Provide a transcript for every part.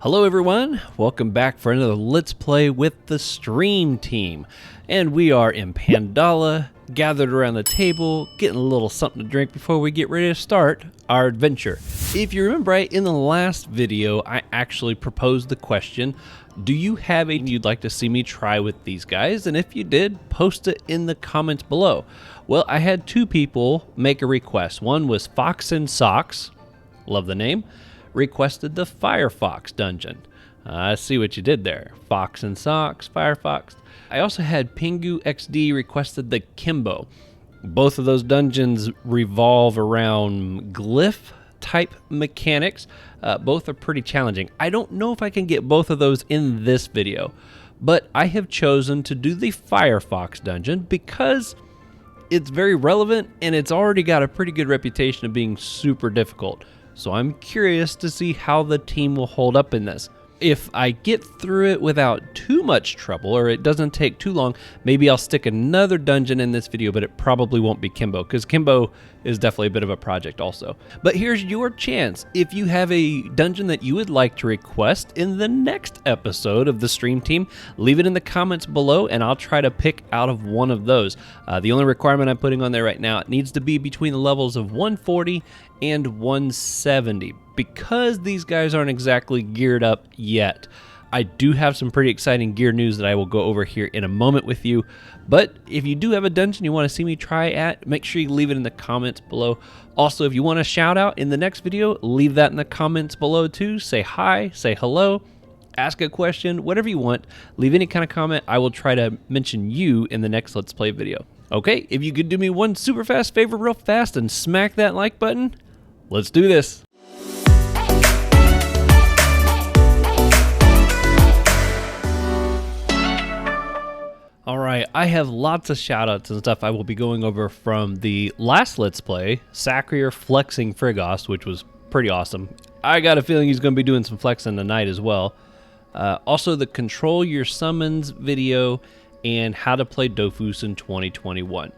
Hello everyone, welcome back for another Let's Play with the Stream Team. And we are in Pandala, gathered around the table, getting a little something to drink before we get ready to start our adventure. If you remember right, in the last video, I actually proposed the question, do you have a you'd like to see me try with these guys? And if you did, post it in the comments below. Well, I had two people make a request. One was Fox and Socks, love the name, requested the Firefox dungeon. I see what you did there. Fox and Socks, Firefox. I also had Pingu XD requested the Kimbo. Both of those dungeons revolve around glyph type mechanics. Both are pretty challenging. I don't know if I can get both of those in this video, but I have chosen to do the Firefox dungeon because it's very relevant and it's already got a pretty good reputation of being super difficult. So I'm curious to see how the team will hold up in this. If I get through it without too much trouble, or it doesn't take too long, maybe I'll stick another dungeon in this video, but it probably won't be Kimbo, because Kimbo is definitely a bit of a project also. But here's your chance. If you have a dungeon that you would like to request in the next episode of the Stream Team, leave it in the comments below, and I'll try to pick out of one of those. The only requirement I'm putting on there right now, it needs to be between the levels of 140 and 170. Because these guys aren't exactly geared up yet, I do have some pretty exciting gear news that I will go over here in a moment with you. But if you do have a dungeon you want to see me try at, make sure you leave it in the comments below. Also, if you want a shout out in the next video, leave that in the comments below too. Say hi, say hello, ask a question, whatever you want. Leave any kind of comment. I will try to mention you in the next Let's Play video. Okay, if you could do me one super fast favor real fast and smack that like button, let's do this. Alright, I have lots of shoutouts and stuff I will be going over from the last Let's Play, Sacrier flexing Frigos, which was pretty awesome. I got a feeling he's going to be doing some flexing tonight as well. Also, the Control Your Summons video and how to play Dofus in 2021.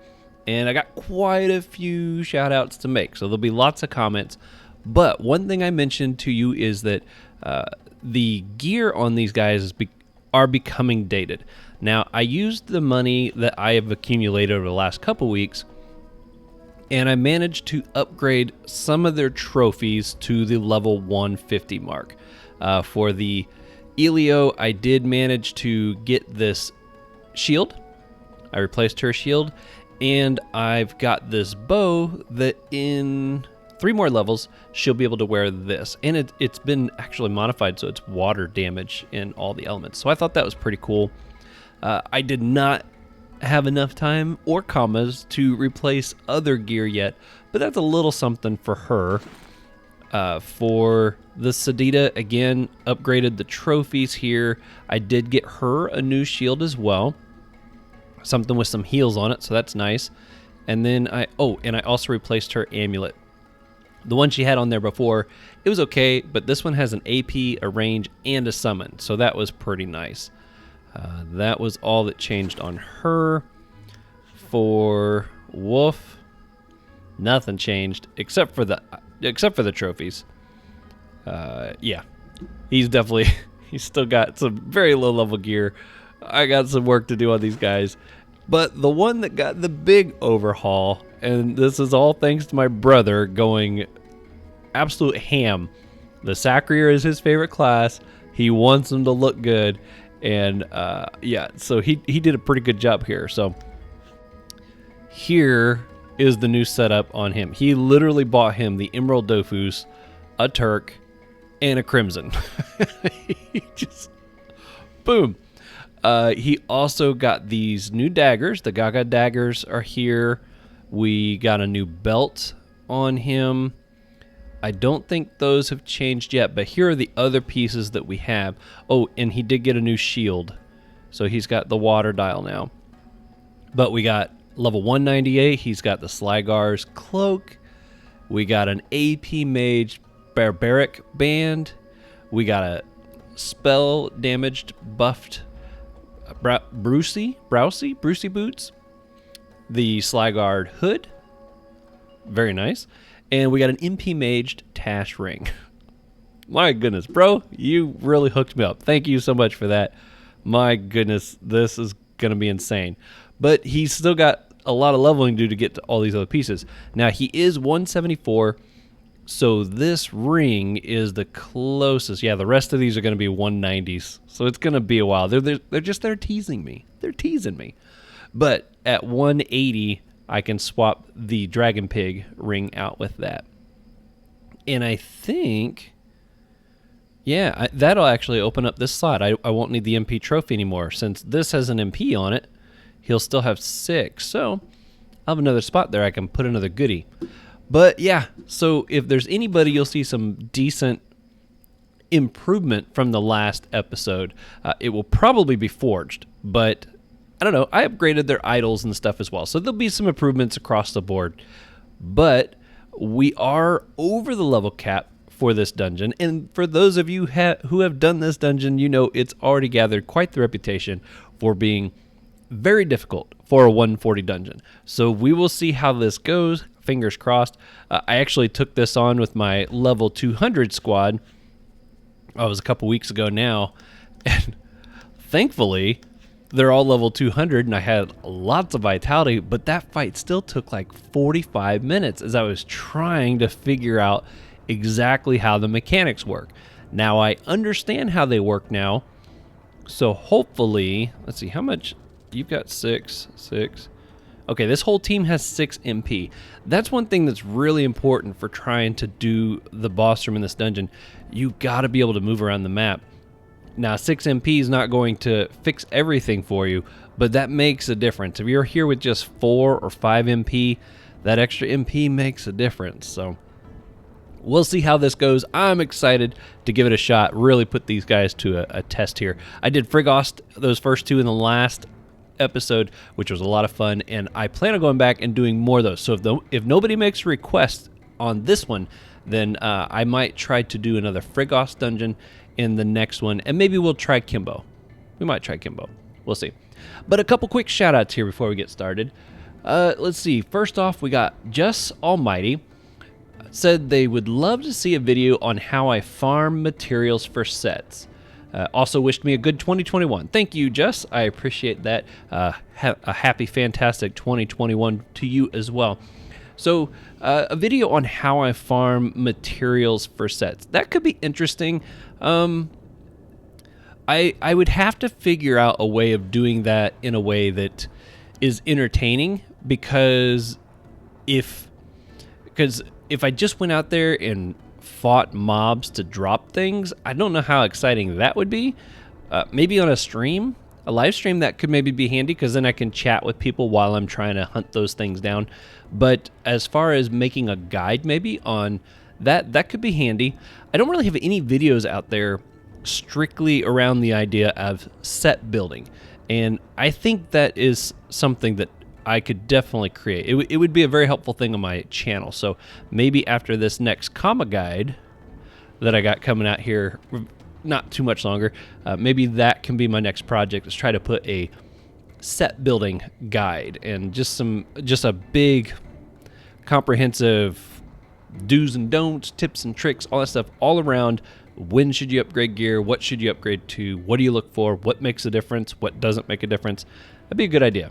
And I got quite a few shoutouts to make, so there'll be lots of comments. But one thing I mentioned to you is that the gear on these guys are becoming dated. Now, I used the money that I have accumulated over the last couple weeks, and I managed to upgrade some of their trophies to the level 150 mark. For the Elio, I did manage to get this shield. I replaced her shield, and I've got this bow that in 3 more levels, she'll be able to wear this. And it's been actually modified so it's water damage in all the elements. So I thought that was pretty cool. I did not have enough time or commas to replace other gear yet, but that's a little something for her. For the Sadida, again, upgraded the trophies here. I did get her a new shield as well. Something with some heals on it, so that's nice. And then I also replaced her amulet. The one she had on there before, it was okay, but this one has an AP, a range, and a summon, so that was pretty nice. That was all that changed on her. For Wolf, nothing changed except for the trophies. Yeah, he's still got some very low level gear. I got some work to do on these guys. But the one that got the big overhaul, and this is all thanks to my brother going absolute ham. The Sacrier is his favorite class. He wants him to look good. And yeah, so he did a pretty good job here. So here is the new setup on him. He literally bought him the Emerald Dofus, a Turk, and a Crimson. He just, boom. He also got these new daggers. The Gaga daggers are here. We got a new belt on him. I don't think those have changed yet, but here are the other pieces that we have. Oh, and he did get a new shield. So he's got the water dial now. But we got level 198. He's got the Slygar's cloak. We got an AP Mage Barbaric band. We got a spell damaged buffed Brucey boots. The Slyguard hood. Very nice. And we got an MP Maged Tash ring. My goodness, bro, you really hooked me up. Thank you so much for that. My goodness, this is going to be insane. But he's still got a lot of leveling to do to get to all these other pieces. Now, he is 174, so this ring is the closest. Yeah, the rest of these are going to be 190s, so it's going to be a while. They're just there teasing me. They're teasing me. But at 180, I can swap the Dragon Pig ring out with that. And I think, yeah, that'll actually open up this slot. I won't need the MP trophy anymore. Since this has an MP on it, he'll still have 6. So I'll have another spot there. I can put another goodie. But yeah, so if there's anybody, you'll see some decent improvement from the last episode. It will probably be Forged, but I don't know. I upgraded their idols and stuff as well. So there'll be some improvements across the board. But we are over the level cap for this dungeon. And for those of you who have done this dungeon, you know it's already gathered quite the reputation for being very difficult for a 140 dungeon. So we will see how this goes. Fingers crossed. I actually took this on with my level 200 squad. It was a couple weeks ago now. And thankfully, they're all level 200, and I had lots of vitality, but that fight still took like 45 minutes as I was trying to figure out exactly how the mechanics work. Now, I understand how they work now, so hopefully, let's see, how much? You've got 6. Okay, this whole team has 6 MP. That's one thing that's really important for trying to do the boss room in this dungeon. You got to be able to move around the map. Now, 6 MP is not going to fix everything for you, but that makes a difference. If you're here with just 4 or 5 MP, that extra MP makes a difference. So we'll see how this goes. I'm excited to give it a shot, really put these guys to a test here. I did Frigost, those first 2 in the last episode, which was a lot of fun, and I plan on going back and doing more of those. So if nobody makes a request on this one, then I might try to do another Frigost dungeon in the next one, and maybe we'll try Kimbo. We might try Kimbo. We'll see. But a couple quick shout outs here before we get started. Let's see. First off, we got Just Almighty. Said they would love to see a video on how I farm materials for sets. Also wished me a good 2021. Thank you, Jess. I appreciate that. A happy, fantastic 2021 to you as well. So, a video on how I farm materials for sets. That could be interesting. I would have to figure out a way of doing that in a way that is entertaining, because if I just went out there and fought mobs to drop things, I don't know how exciting that would be. Maybe on a stream, a live stream, that could maybe be handy, because then I can chat with people while I'm trying to hunt those things down. But as far as making a guide maybe on that could be handy. I don't really have any videos out there strictly around the idea of set building, and I think that is something that I could definitely create. It would be a very helpful thing on my channel. So maybe after this next comma guide that I got coming out here, not too much longer, maybe that can be my next project, is try to put a set building guide and just a big comprehensive do's and don'ts, tips and tricks, all that stuff all around. When should you upgrade gear? What should you upgrade to? What do you look for? What makes a difference? What doesn't make a difference? That'd be a good idea.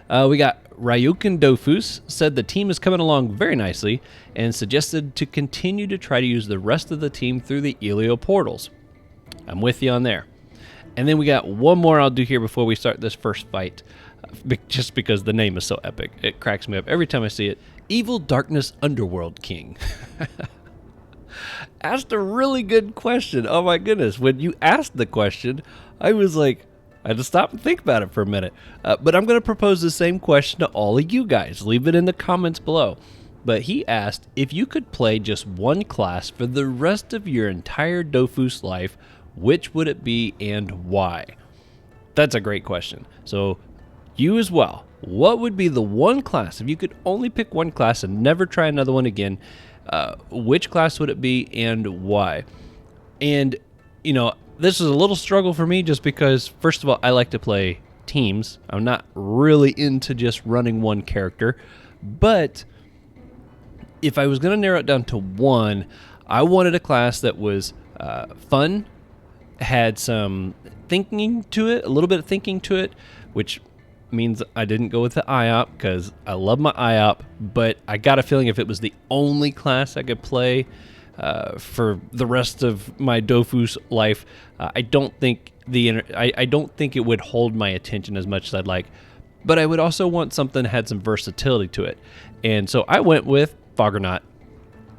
We got Ryukin Dofus, said the team is coming along very nicely and suggested to continue to try to use the rest of the team through the Elio portals. I'm with you on there. And then we got one more I'll do here before we start this first fight, just because the name is so epic. It cracks me up every time I see it. Evil Darkness Underworld King. Asked a really good question. Oh my goodness. When you asked the question, I was like, I had to stop and think about it for a minute. But I'm going to propose the same question to all of you guys. Leave it in the comments below. But he asked, if you could play just one class for the rest of your entire Dofus life, which would it be and why? That's a great question. So you as well, what would be the one class, if you could only pick one class and never try another one again, which class would it be and why? And, you know, this is a little struggle for me just because, first of all, I like to play teams. I'm not really into just running one character. But if I was going to narrow it down to one, I wanted a class that was fun, had some thinking to it, a little bit of thinking to it, which means I didn't go with the IOP because I love my IOP, but I got a feeling if it was the only class I could play for the rest of my Dofus life, I don't think I don't think it would hold my attention as much as I'd like. But I would also want something that had some versatility to it, and so I went with Fouggernaut.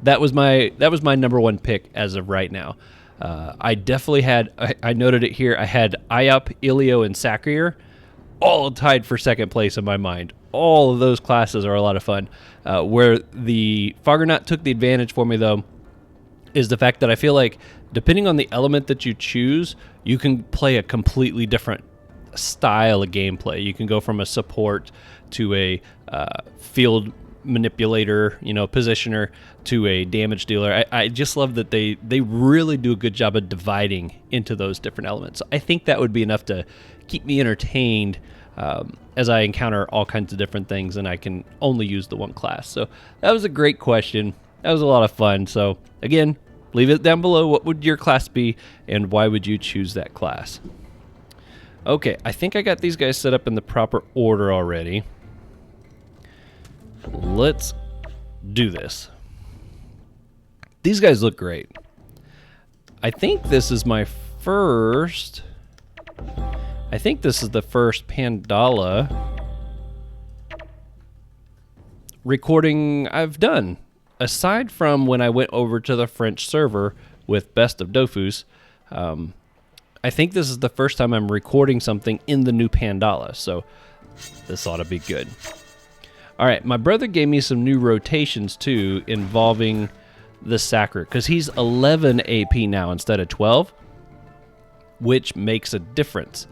That was my number one pick as of right now. I definitely had. I noted it here. I had IOP, Ilio, and Sacrier, all tied for second place in my mind. All of those classes are a lot of fun. Where the Fouggernaut took the advantage for me, though, is the fact that I feel like depending on the element that you choose, you can play a completely different style of gameplay. You can go from a support to a field manipulator, positioner, to a damage dealer. I just love that they really do a good job of dividing into those different elements. I think that would be enough to keep me entertained as I encounter all kinds of different things and I can only use the one class. So that was a great question. That was a lot of fun. So again, leave it down below. What would your class be and why would you choose that class? Okay, I think I got these guys set up in the proper order already. Let's do this. These guys look great. I think this is my first... I think this is the first Pandala recording I've done. Aside from when I went over to the French server with Best of Dofus, I think this is the first time I'm recording something in the new Pandala, so this ought to be good. All right, my brother gave me some new rotations too involving the Sacrier, because he's 11 AP now instead of 12, which makes a difference.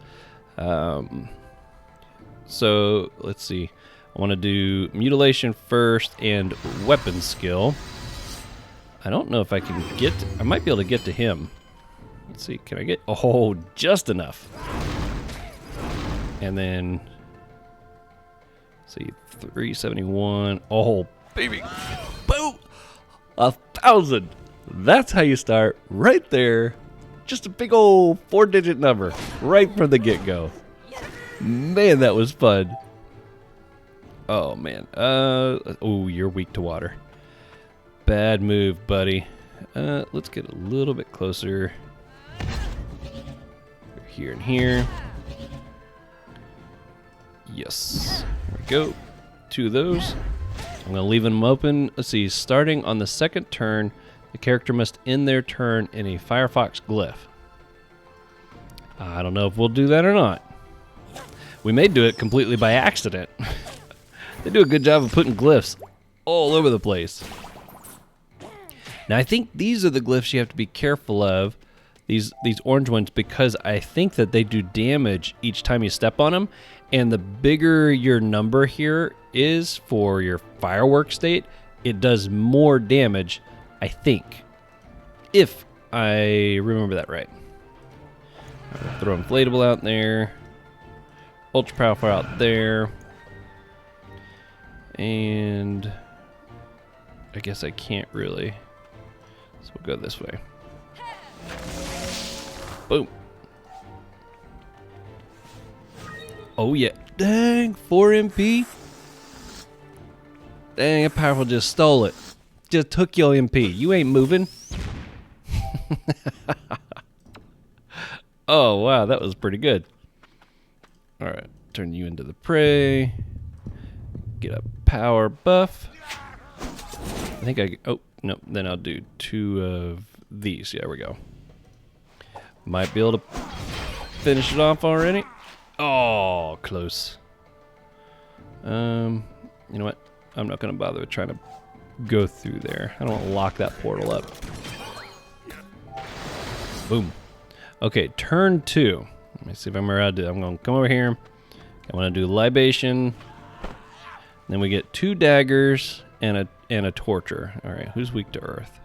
So let's see. I want to do mutilation first and weapon skill. I don't know if I can get... I might be able to get to him. Let's see. Can I get... Oh, just enough. And then... Let's see. 371. Oh, baby. Boom! 1,000. That's how you start. Right there. Just a big old 4-digit number. Right from the get-go. Man, that was fun. Oh, man. Oh, you're weak to water. Bad move, buddy. Let's get a little bit closer. Here and here. Yes. There we go. 2 of those. I'm going to leave them open. Let's see. Starting on the second turn, the character must end their turn in a Firefox glyph. I don't know if we'll do that or not. We may do it completely by accident. They do a good job of putting glyphs all over the place. Now, I think these are the glyphs you have to be careful of, these orange ones, because I think that they do damage each time you step on them, and the bigger your number here is for your firework state, it does more damage, I think, if I remember that right. Throw inflatable out there, ultra powerful out there. And I guess I can't really. So we'll go this way. Boom. Oh yeah. Dang, 4 MP. Dang, powerful just stole it. Just took your MP. You ain't moving. Oh wow, that was pretty good. Alright, turn you into the prey. Get a power buff. I think oh, no, then I'll do 2 of these. Yeah, there we go. Might be able to finish it off already. Oh, close. You know what? I'm not going to bother with trying to go through there. I don't want to lock that portal up. Boom. Okay, turn 2. Let me see if I'm allowed to. I'm going to come over here. I want to do libation. Then we get 2 daggers and a torture. All right, who's weak to earth?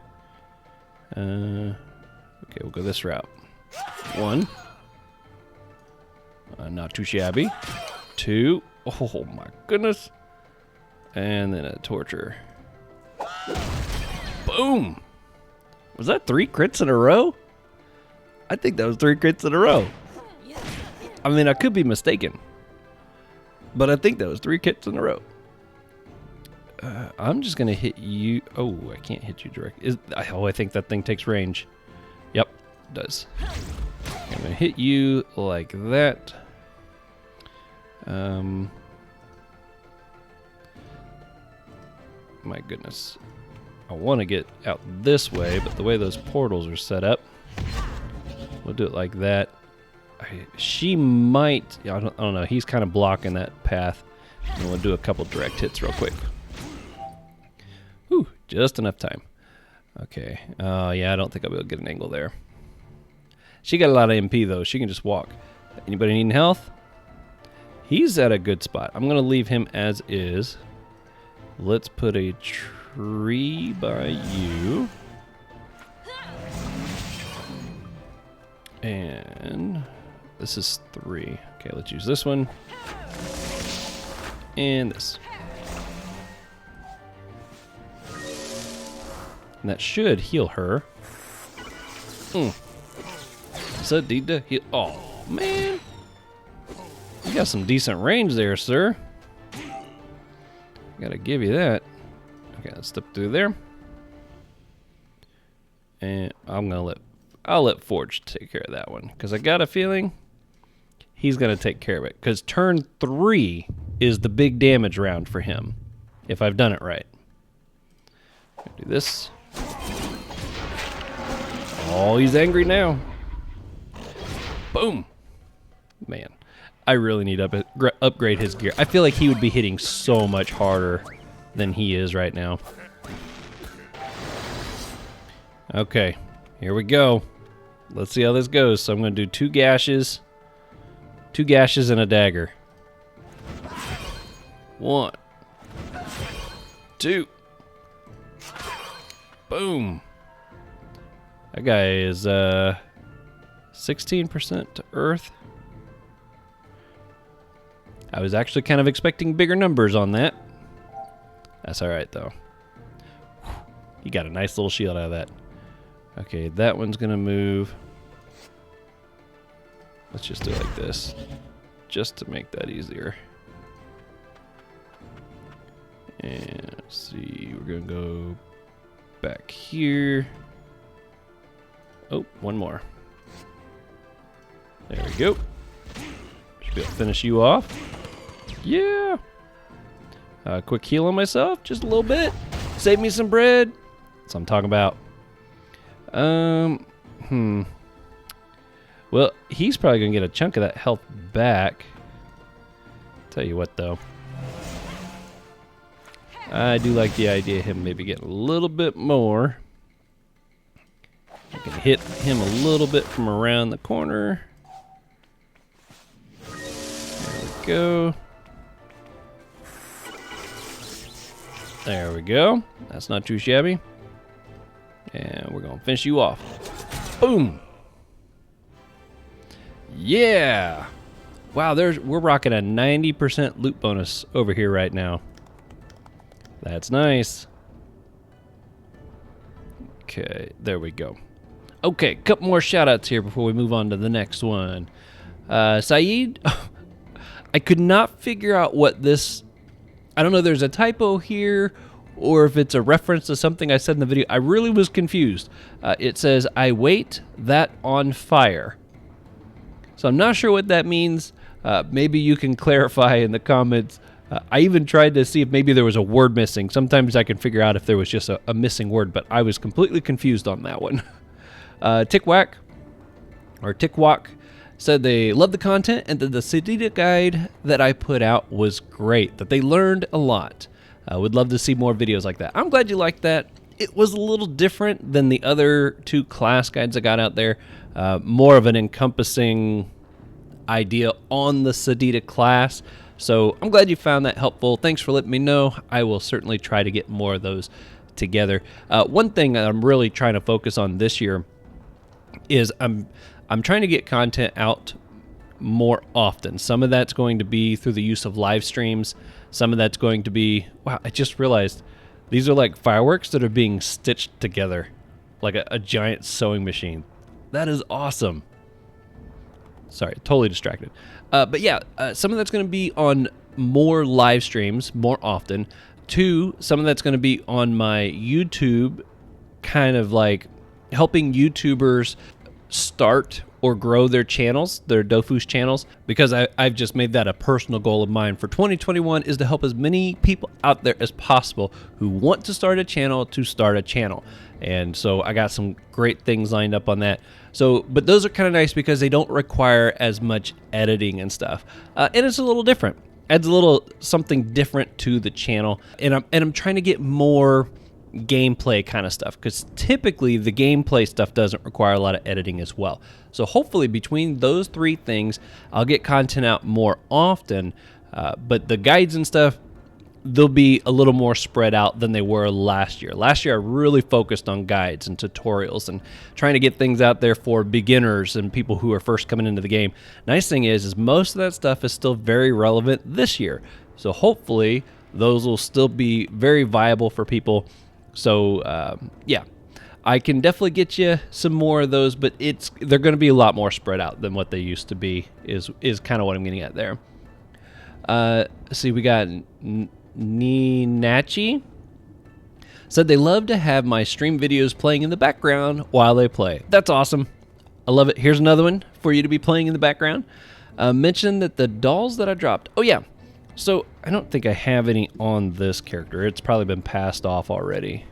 Okay, we'll go this route. 1. Not too shabby. 2. Oh my goodness. And then a torture. Boom. Was that 3 crits in a row? I think that was 3 crits in a row. I mean, I could be mistaken. But I think that was 3 crits in a row. I'm just going to hit you. Oh, I can't hit you direct. Oh, I think that thing takes range. Yep, it does. I'm going to hit you like that. My goodness. I want to get out this way, but the way those portals are set up, we'll do it like that. She might, I don't know, he's kind of blocking that path. And we'll do a couple direct hits real quick. Whew, just enough time. Okay, yeah, I don't think I'll be able to get an angle there. She got a lot of MP though, she can just walk. Anybody needing health? He's at a good spot. I'm gonna leave him as is. Let's put a tree by you. And this is 3. Okay, let's use this one. And this. And that should heal her. Sadida heal. Oh, man. You got some decent range there, sir. Gotta give you that. Okay, let's step through there. And I'll let Forge take care of that one, because I got a feeling he's gonna take care of it. Because turn 3 is the big damage round for him, if I've done it right. Do this. Oh, he's angry now. Boom. Man, I really need to upgrade his gear. I feel like he would be hitting so much harder than he is right now. Okay, here we go. Let's see how this goes. So I'm going to do 2 gashes. 2 gashes and a dagger. 1, 2. Boom. That guy is 16% to earth. I was actually kind of expecting bigger numbers on that. That's alright though. You got a nice little shield out of that. Okay, that one's gonna move. Let's just do it like this, just to make that easier. And let's see, we're gonna go back here. Oh, one more. There we go. Should be able to finish you off. Yeah. Quick heal on myself, just a little bit. Save me some bread. That's what I'm talking about. Well, he's probably gonna get a chunk of that health back. Tell you what, though. I do like the idea of him maybe getting a little bit more. I can hit him a little bit from around the corner. There we go. There we go. That's not too shabby. And we're gonna finish you off. Boom. Yeah. Wow, we're rocking a 90% loot bonus over here right now. That's nice. Okay, there we go. Okay, couple more shout outs here before we move on to the next one. Saeed, I could not figure out what this, I don't know if there's a typo here or if it's a reference to something I said in the video. I really was confused. It says, I wait that on fire. So I'm not sure what that means. Maybe you can clarify in the comments. I even tried to see if maybe there was a word missing. Sometimes I can figure out if there was just a missing word, but I was completely confused on that one. Tickwhack said they loved the content and that the Sadida guide that I put out was great, that they learned a lot. Would love to see more videos like that. I'm glad you liked that. It was a little different than the other 2 class guides I got out there. More of an encompassing idea on the Sadida class. So I'm glad you found that helpful. Thanks for letting me know. I will certainly try to get more of those together. One thing that I'm really trying to focus on this year is I'm trying to get content out more often. Some of that's going to be through the use of live streams. Some of that's going to be, wow, I just realized these are like fireworks that are being stitched together. like a giant sewing machine. That is awesome. Sorry, totally distracted. But yeah, some of that's going to be on more live streams more often. 2, some of that's going to be on my YouTube, kind of like helping YouTubers start or grow their channels, their Dofus channels, because I've just made that a personal goal of mine for 2021, is to help as many people out there as possible who want to start a channel to start a channel. And so I got some great things lined up on that. So, but those are kind of nice because they don't require as much editing and stuff. And it's a little different. Adds a little something different to the channel. And I'm trying to get more gameplay kind of stuff, because typically the gameplay stuff doesn't require a lot of editing as well. So hopefully between those 3 things, I'll get content out more often. But the guides and stuff, they'll be a little more spread out than they were last year. Last year I really focused on guides and tutorials and trying to get things out there for beginners and people who are first coming into the game. Nice thing is most of that stuff is still very relevant this year. So hopefully those will still be very viable for people. So yeah, I can definitely get you some more of those, but they're going to be a lot more spread out than what they used to be, is kind of what I'm getting at there. See, we got Ninachi said they love to have my stream videos playing in the background while they play. That's awesome. I love it. Here's another one for you to be playing in the background. Mentioned that the dolls that I dropped. Oh yeah. So I don't think I have any on this character. It's probably been passed off already.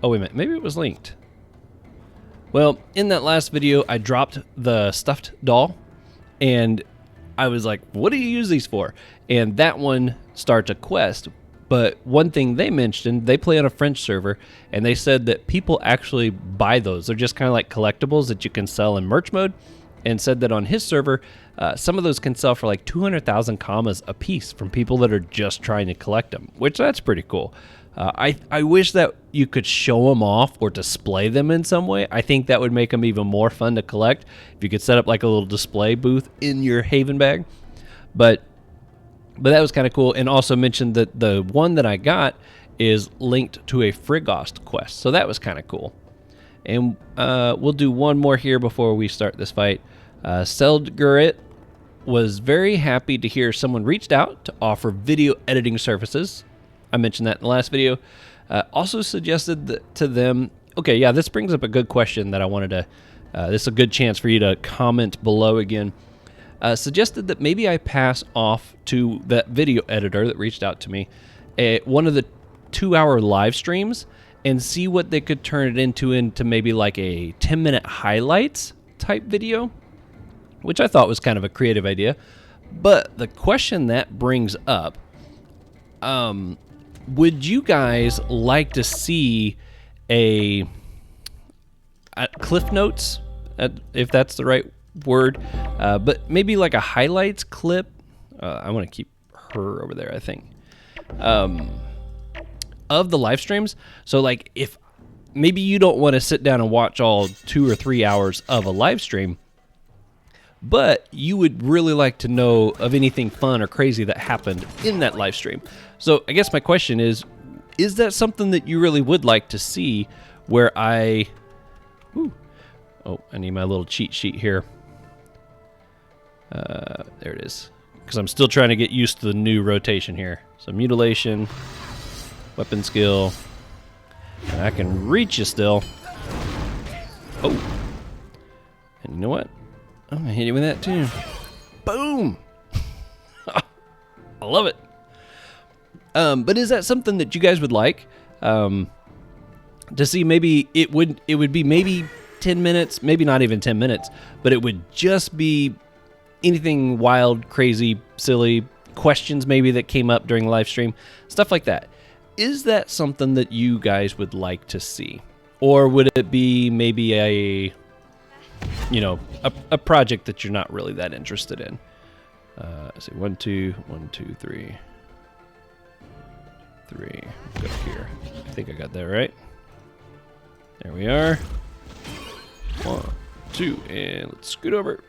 Oh wait a minute. Maybe it was linked. Well, in that last video, I dropped the stuffed doll, and I was like, what do you use these for? And that one starts a quest. But one thing they mentioned, they play on a French server, and they said that people actually buy those. They're just kind of like collectibles that you can sell in merch mode, and said that on his server, some of those can sell for like 200,000 commas a piece from people that are just trying to collect them, which that's pretty cool. I wish that you could show them off or display them in some way. I think that would make them even more fun to collect if you could set up like a little display booth in your Haven bag. But that was kind of cool, and also mentioned that the one that I got is linked to a Frigost quest, so that was kind of cool. And we'll do one more here before we start this fight. Seldgurit was very happy to hear someone reached out to offer video editing services. I mentioned that in the last video. Also suggested to them, okay, yeah, this brings up a good question that I wanted to, this is a good chance for you to comment below again. Suggested that maybe I pass off to that video editor that reached out to me one of the 2-hour live streams and see what they could turn it into maybe like a 10-minute highlights type video, which I thought was kind of a creative idea. But the question that brings up, would you guys like to see a Cliff Notes, if that's the right word, but maybe like a highlights clip? I want to keep her over there, I think, of the live streams. So like if maybe you don't want to sit down and watch all 2 or 3 hours of a live stream, but you would really like to know of anything fun or crazy that happened in that live stream. So I guess my question is that something that you really would like to see, where I need my little cheat sheet here. There it is, because I'm still trying to get used to the new rotation here. So mutilation, weapon skill, and I can reach you still. Oh, and you know what? I'm gonna hit you with that too. Boom! I love it. But is that something that you guys would like to see? Maybe it would be maybe 10 minutes, maybe not even 10 minutes, but it would just be anything wild, crazy, silly questions maybe that came up during the live stream, stuff like that. Is that something that you guys would like to see? Or would it be maybe a project that you're not really that interested in? Let's see, 1, 2, 1, 2, 3. Go here. I think I got that right. There we are. 1, 2, and let's scoot over.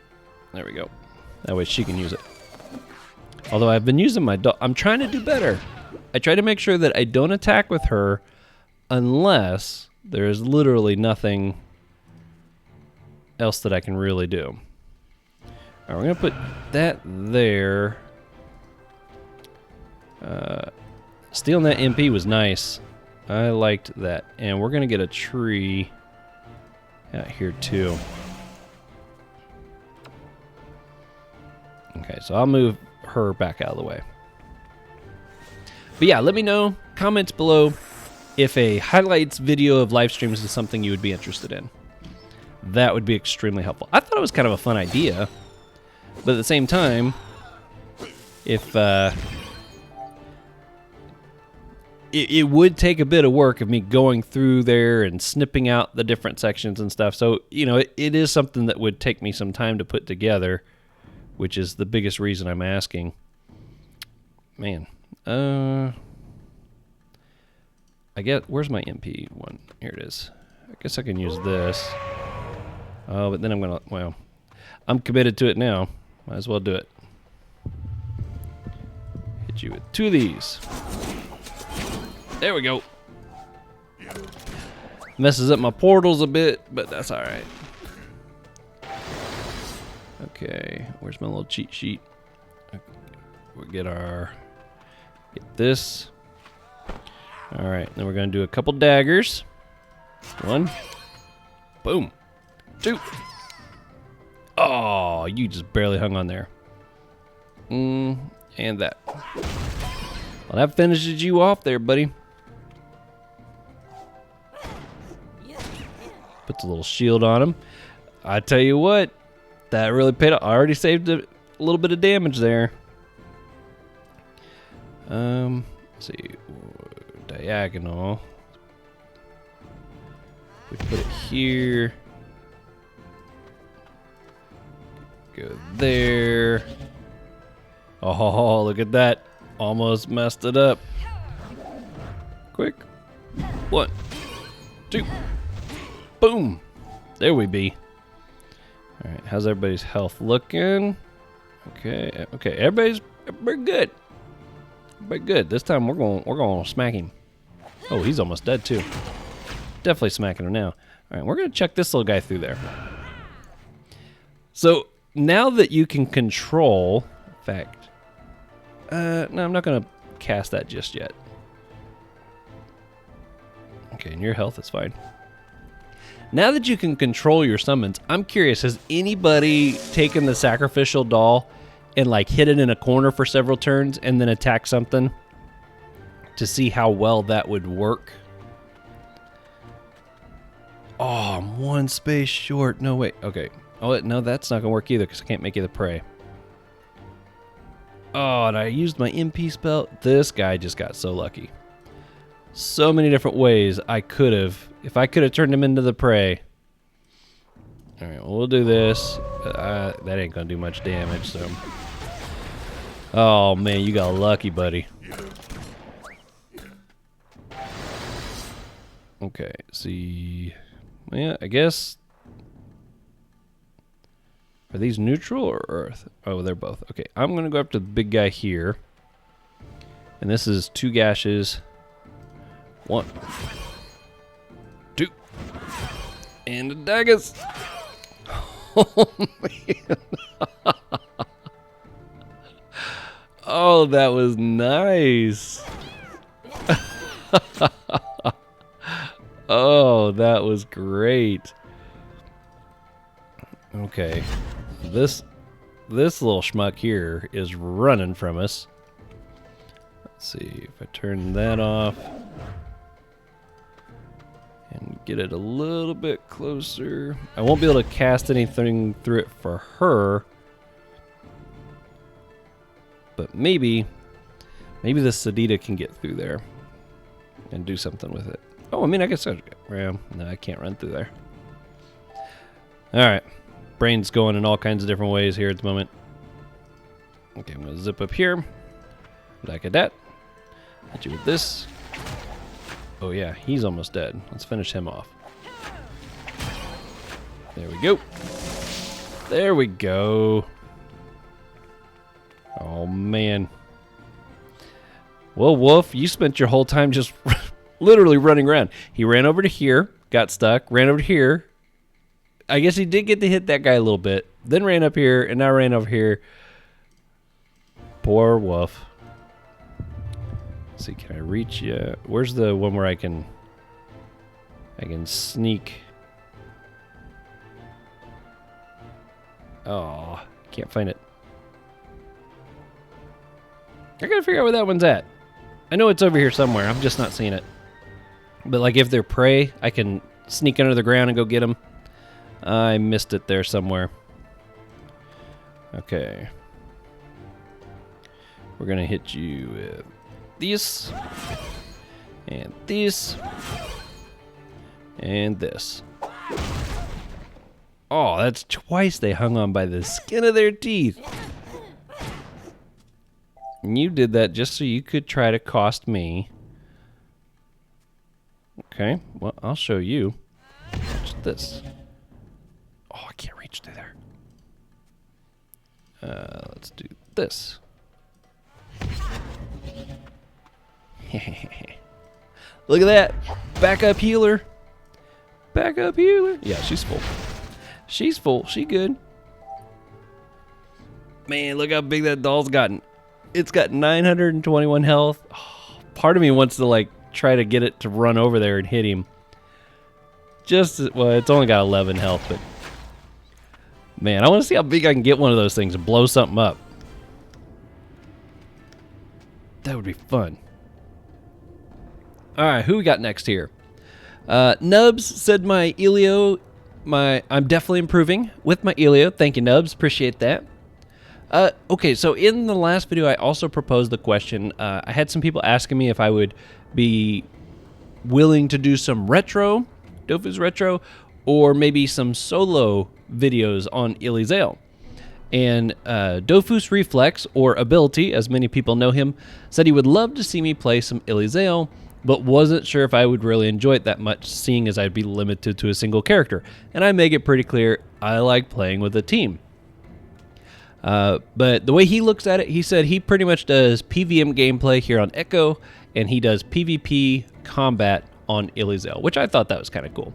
There we go. That way she can use it. Although I've been using my dog, I'm trying to do better. I try to make sure that I don't attack with her unless there is literally nothing else that I can really do. All right, we're gonna put that there. Stealing that MP was nice. I liked that. And we're gonna get a tree out here too. Okay, so I'll move her back out of the way. But yeah, let me know, comments below, if a highlights video of live streams is something you would be interested in. That would be extremely helpful. I thought it was kind of a fun idea, but at the same time, if it would take a bit of work of me going through there and snipping out the different sections and stuff. So, you know, it is something that would take me some time to put together, which is the biggest reason I'm asking. Man, I get, where's my MP one? Here it is. I guess I can use this. Oh, but then I'm gonna, well, I'm committed to it now. Might as well do it. Hit you with 2 of these. There we go. Messes up my portals a bit, but that's all right. Okay, where's my little cheat sheet? Okay, we'll get this. All right, then we're gonna do a couple daggers. 1, boom, 2. Oh, you just barely hung on there. And that. Well, that finishes you off there, buddy. Puts a little shield on him. I tell you what, that really paid off. I already saved a little bit of damage there. Let's see, diagonal. We put it here. Go there. Oh, look at that. Almost messed it up. Quick. 1, 2. Boom. There we be. All right, how's everybody's health looking? Okay, okay, everybody's good. Everybody good. This time we're going to smack him. Oh, he's almost dead too. Definitely smacking him now. All right, we're gonna check this little guy through there. So now that you can control, in fact, no, I'm not gonna cast that just yet. Okay, and your health is fine. Now that you can control your summons, I'm curious, has anybody taken the sacrificial doll and like hit it in a corner for several turns and then attack something to see how well that would work? Oh, I'm 1 space short. No, wait. Okay. Oh, no, that's not going to work either because I can't make you the prey. Oh, and I used my MP spell. This guy just got so lucky. So many different ways I could have, if I could have turned him into the prey. All right, well, we'll do this. That ain't going to do much damage, so. Oh, man, you got lucky, buddy. Okay, see. Yeah, I guess. Are these neutral or earth? Oh, they're both. Okay, I'm going to go up to the big guy here. And this is 2 gashes. 1, 2. And the daggers. Oh, man. Oh, that was nice. Oh, that was great. Okay. This little schmuck here is running from us. Let's see if I turn that off and get it a little bit closer. I won't be able to cast anything through it for her, but maybe the Sadida can get through there and do something with it. Oh, I mean, I guess no, I can't run through there. All right. Brain's going in all kinds of different ways here at the moment. Okay, I'm going to zip up here. Like a dat. Hit you with this. Oh, yeah, he's almost dead. Let's finish him off. There we go. There we go. Oh, man. Well, Wolf, you spent your whole time just literally running around. He ran over to here, got stuck, ran over to here, I guess he did get to hit that guy a little bit. Then ran up here, and now ran over here. Poor wolf. Let's see, can I reach you? Where's the one where I can sneak? Oh, can't find it. I gotta figure out where that one's at. I know it's over here somewhere. I'm just not seeing it. But like if they're prey, I can sneak under the ground and go get them. I missed it there somewhere. Okay. We're gonna hit you with this. And this. And this. Oh, that's twice they hung on by the skin of their teeth. And you did that just so you could try to cost me. Okay, well, I'll show you. Watch this. Oh, I can't reach through there. Let's do this. Look at that. Backup healer. Backup healer. Yeah, she's full. She's full. She good. Man, look how big that doll's gotten. It's got 921 health. Oh, part of me wants to like try to get it to run over there and hit him. Well, it's only got 11 health, but man, I want to see how big I can get one of those things and blow something up. That would be fun. All right, who we got next here? Nubs said my Elio, I'm definitely improving with my Elio. Thank you, Nubs. Appreciate that. Okay, so in the last video, I also proposed the question. I had some people asking me if I would be willing to do some retro, Dofus retro, or maybe some solo videos on Elizale. And Dofus Reflex, or Ability, as many people know him, said he would love to see me play some Elizale, but wasn't sure if I would really enjoy it that much, seeing as I'd be limited to a single character. And I make it pretty clear, I like playing with a team. But the way he looks at it, he said he pretty much does PVM gameplay here on Echo, and he does PvP combat on Elizale, which I thought that was kind of cool.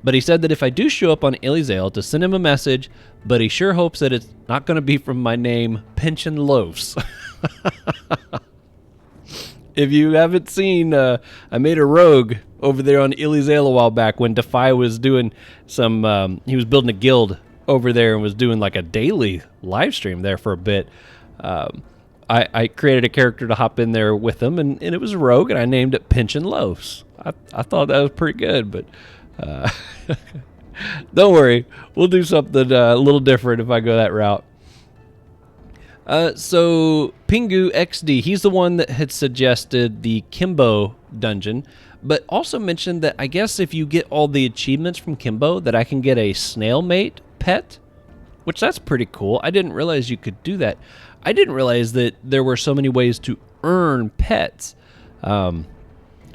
But he said that if I do show up on Elizale, to send him a message, but he sure hopes that it's not going to be from my name, Pension Loafs. If you haven't seen, I made a rogue over there on Elizale a while back when Defy was doing some, he was building a guild over there and was doing like a daily live stream there for a bit. I created a character to hop in there with him, and it was a rogue, and I named it Pension Loafs. I thought that was pretty good, but don't worry, we'll do something a little different if I go that route. So Pingu XD, he's the one that had suggested the Kimbo dungeon, but also mentioned that I guess if you get all the achievements from Kimbo, that I can get a snail mate pet, which that's pretty cool. I didn't realize you could do that. I didn't realize that there were so many ways to earn pets. I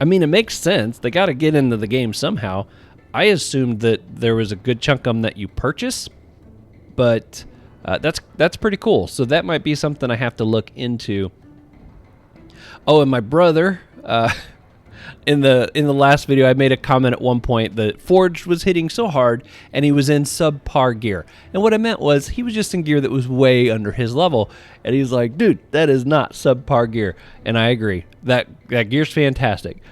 mean, it makes sense. They got to get into the game somehow. I assumed that there was a good chunk of them that you purchase, but that's pretty cool. So that might be something I have to look into. Oh, and my brother, in the last video, I made a comment at one point that Forged was hitting so hard and he was in subpar gear. And what I meant was he was just in gear that was way under his level. And he's like, dude, that is not subpar gear. And I agree. That gear's fantastic.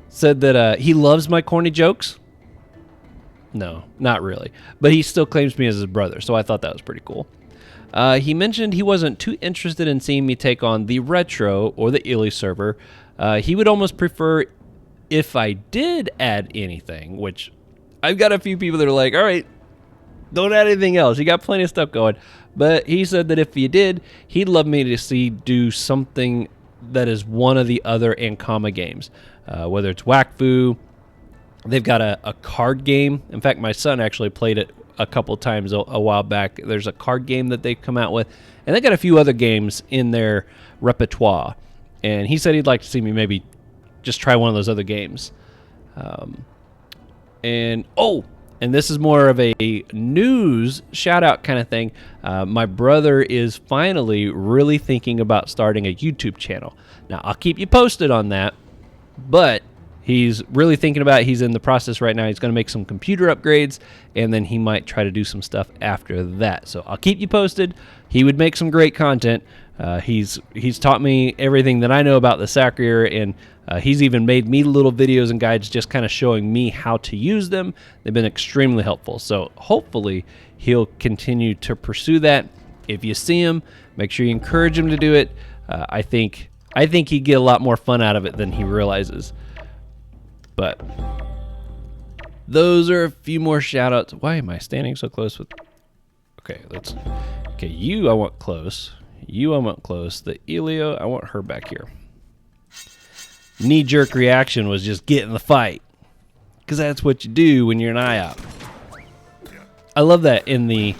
Said that he loves my corny jokes. No, not really. But he still claims me as his brother, so I thought that was pretty cool. He mentioned he wasn't too interested in seeing me take on the Retro or the Illy server. He would almost prefer if I did add anything, which I've got a few people that are like, all right, don't add anything else. You got plenty of stuff going. But he said that if you did, he'd love me to see do something that is one of the other Ankama games, whether it's Wakfu. They've got a card game. In fact, my son actually played it a couple times a while back. There's a card game that they've come out with, and they got a few other games in their repertoire. And he said he'd like to see me maybe just try one of those other games. And this is more of a news shout-out kind of thing. My brother is finally really thinking about starting a YouTube channel. Now, I'll keep you posted on that, but He's really thinking about it. He's in the process right now. He's going to make some computer upgrades, and then he might try to do some stuff after that. So I'll keep you posted. He would make some great content. He's taught me everything that I know about the Sacrier, and he's even made me little videos and guides just kind of showing me how to use them. They've been extremely helpful. So hopefully he'll continue to pursue that. If you see him, make sure you encourage him to do it. I think he'd get a lot more fun out of it than he realizes. But those are a few more shout-outs. Why am I standing so close with... Okay, you I want close. You I want close. The Elio, I want her back here. Knee-jerk reaction was just get in the fight. Because that's what you do when you're an IOP. I love that in the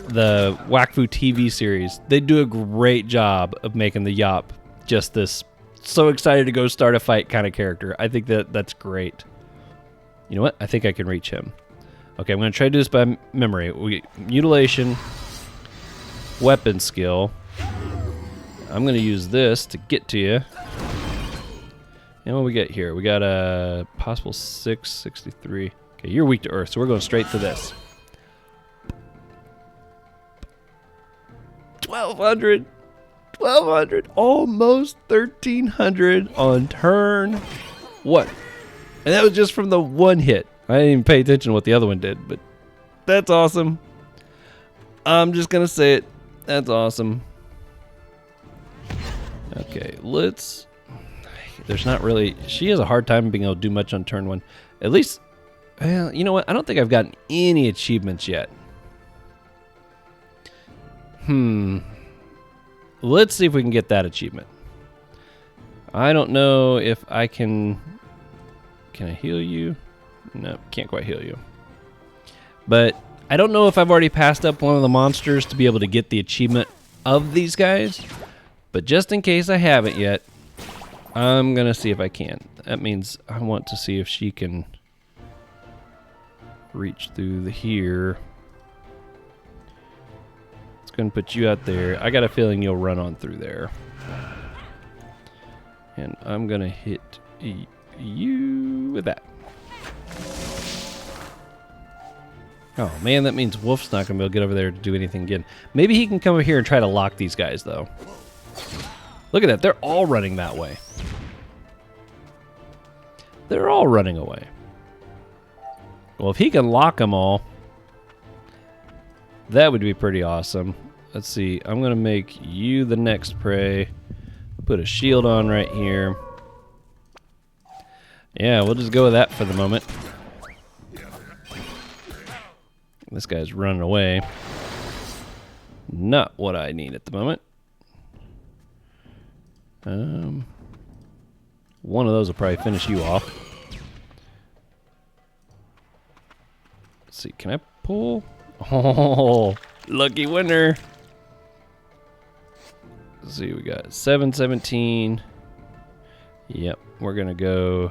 Wakfu TV series. They do a great job of making the Yop just this so excited to go start a fight kind of character. I think that's great. You know what? I think I can reach him. Okay, I'm going to try to do this by memory. Mutilation, weapon skill. I'm going to use this to get to you. And what we get here? We got a possible 663. Okay, you're weak to earth, so we're going straight to this. 1200. 1200, almost 1300 on turn 1. And that was just from the one hit. I didn't even pay attention to what the other one did, but that's awesome. I'm just going to say it. That's awesome. Okay, there's not really... She has a hard time being able to do much on turn 1. At least, well, you know what? I don't think I've gotten any achievements yet. Let's see if we can get that achievement. I don't know if I can... Can I heal you? No, can't quite heal you. But I don't know if I've already passed up one of the monsters to be able to get the achievement of these guys. But just in case I haven't yet, I'm going to see if I can. That means I want to see if she can reach through here. Going to put you out there. I got a feeling you'll run on through there. And I'm going to hit you with that. Oh, man, that means Wolf's not going to be able to get over there to do anything again. Maybe he can come over here and try to lock these guys, though. Look at that. They're all running that way. They're all running away. Well, if he can lock them all, that would be pretty awesome. Let's see. I'm going to make you the next prey. Put a shield on right here. Yeah, we'll just go with that for the moment. This guy's running away. Not what I need at the moment. One of those will probably finish you off. Let's see. Can I pull? Oh, lucky winner. Let's see, we got 717. Yep, we're gonna go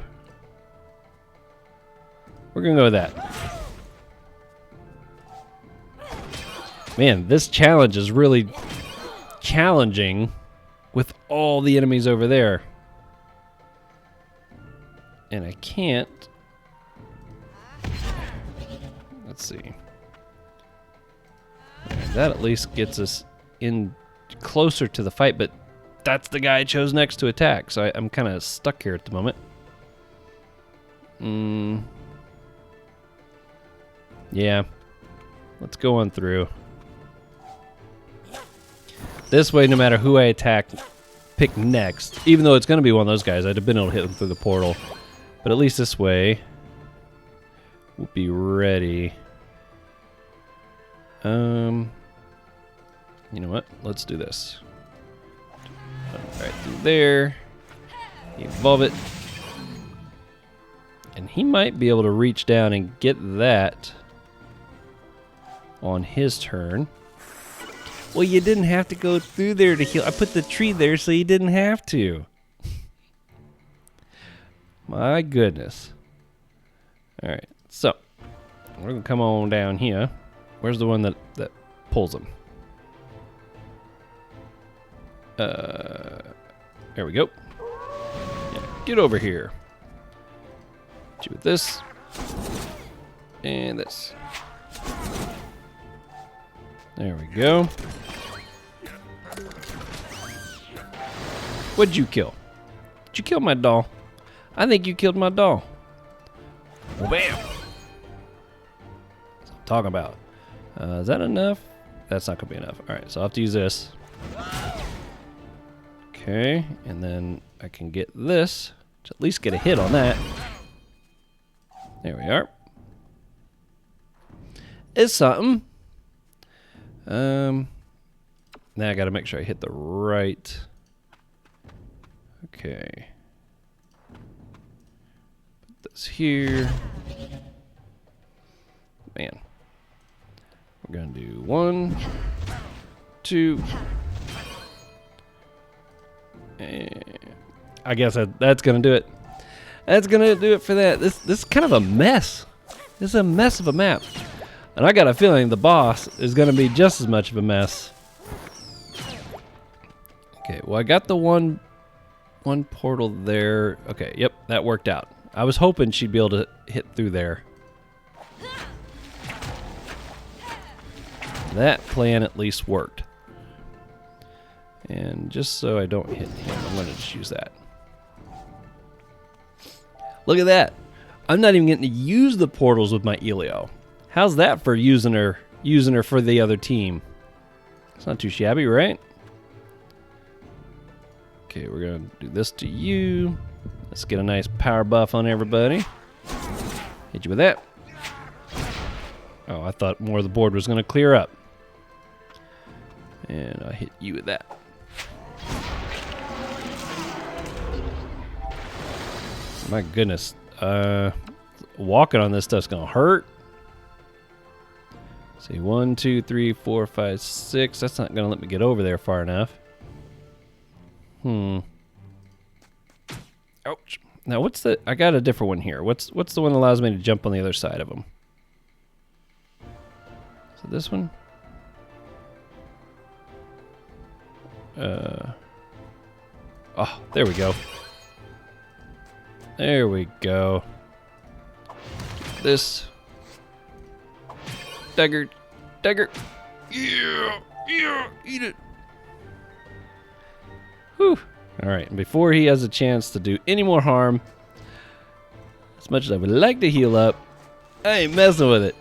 with that. Man, this challenge is really challenging with all the enemies over there. And I can't. Let's see. That at least gets us in closer to the fight, but that's the guy I chose next to attack, so I'm kind of stuck here at the moment. Yeah. Let's go on through. This way, no matter who I pick next, even though it's going to be one of those guys, I'd have been able to hit them through the portal. But at least this way, we'll be ready. You know what? Let's do this. Right through there. Evolve it. And he might be able to reach down and get that on his turn. Well, you didn't have to go through there to heal. I put the tree there so you didn't have to. My goodness. Alright, so we're going to come on down here. Where's the one that pulls him? There we go. Yeah, get over here. Hit you with this. And this. There we go. What'd you kill? Did you kill my doll? I think you killed my doll. Bam! That's what I'm talking about. Is that enough? That's not gonna be enough. Alright, so I'll have to use this. Okay, and then I can get this to at least get a hit on that. There we are. It's something. Now I gotta make sure I hit the right. Okay. Put this here. Man. We're gonna do 1, 2. And I guess that's gonna do it. That's gonna do it for that. This is kind of a mess. This is a mess of a map. And I got a feeling the boss is gonna be just as much of a mess. Okay, well I got the one portal there. Okay, yep, that worked out. I was hoping she'd be able to hit through there. That plan at least worked. And just so I don't hit him, I'm gonna just use that. Look at that. I'm not even getting to use the portals with my Elio. How's that for using her for the other team? It's not too shabby, right? Okay, we're gonna do this to you. Let's get a nice power buff on everybody. Hit you with that. Oh, I thought more of the board was gonna clear up. And I hit you with that. My goodness. Walking on this stuff's gonna hurt. Let's see, 1, 2, 3, 4, 5, 6. That's not gonna let me get over there far enough. Ouch. Now what's the, I got a different one here. What's the one that allows me to jump on the other side of them? Is it this one? Oh, there we go. There we go. This. Dagger. Dagger. Yeah. Yeah. Eat it. Whew. Alright, and before he has a chance to do any more harm, as much as I would like to heal up, I ain't messing with it.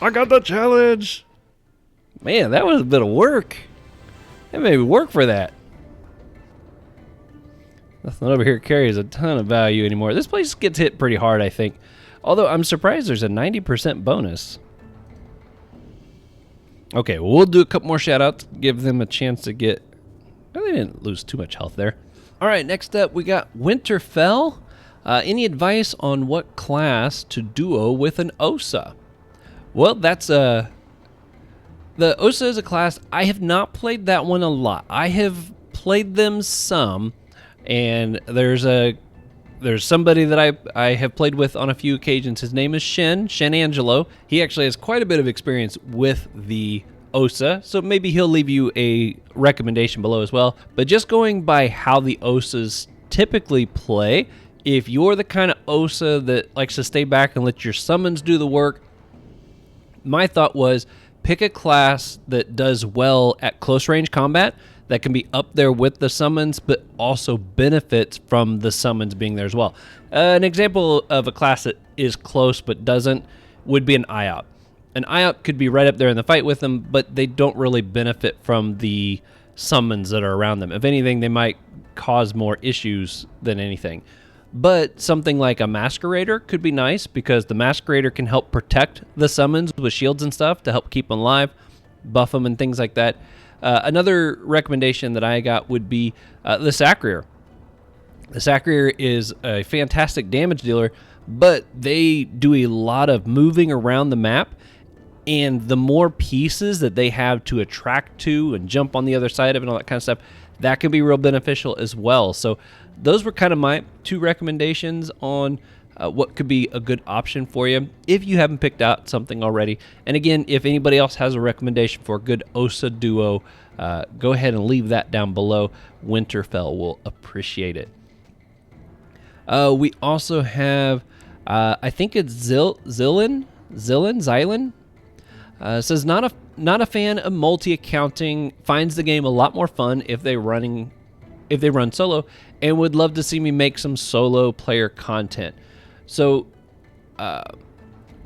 I got the challenge! Man, that was a bit of work. That made me work for that. Nothing over here carries a ton of value anymore. This place gets hit pretty hard, I think. Although I'm surprised there's a 90% bonus. Okay, well, we'll do a couple more shout-outs, give them a chance to get... Well, they didn't lose too much health there. All right, next up, we got Winterfell. Any advice on what class to duo with an Osa? Well, that's the Osa is a class. I have not played that one a lot. I have played them some, and there's somebody that I have played with on a few occasions. His name is Shen Angelo. He actually has quite a bit of experience with the Osa, so maybe he'll leave you a recommendation below as well. But just going by how the Osas typically play, if you're the kind of Osa that likes to stay back and let your summons do the work, my thought was pick a class that does well at close range combat, that can be up there with the summons, but also benefits from the summons being there as well. An example of a class that is close but doesn't would be an IOP. An IOP could be right up there in the fight with them, but they don't really benefit from the summons that are around them. If anything, they might cause more issues than anything. But something like a Masquerader could be nice because the Masquerader can help protect the summons with shields and stuff to help keep them alive, buff them and things like that. Another recommendation that I got would be the Sacrier. The Sacrier is a fantastic damage dealer, but they do a lot of moving around the map, and the more pieces that they have to attract to and jump on the other side of it and all that kind of stuff, that can be real beneficial as well. So those were kind of my two recommendations on what could be a good option for you if you haven't picked out something already. And again, if anybody else has a recommendation for a good Osa duo, go ahead and leave that down below. Winterfell will appreciate it. We also have, I think it's Zilin. Says not a fan of multi-accounting. Finds the game a lot more fun if they run solo, and would love to see me make some solo player content. So,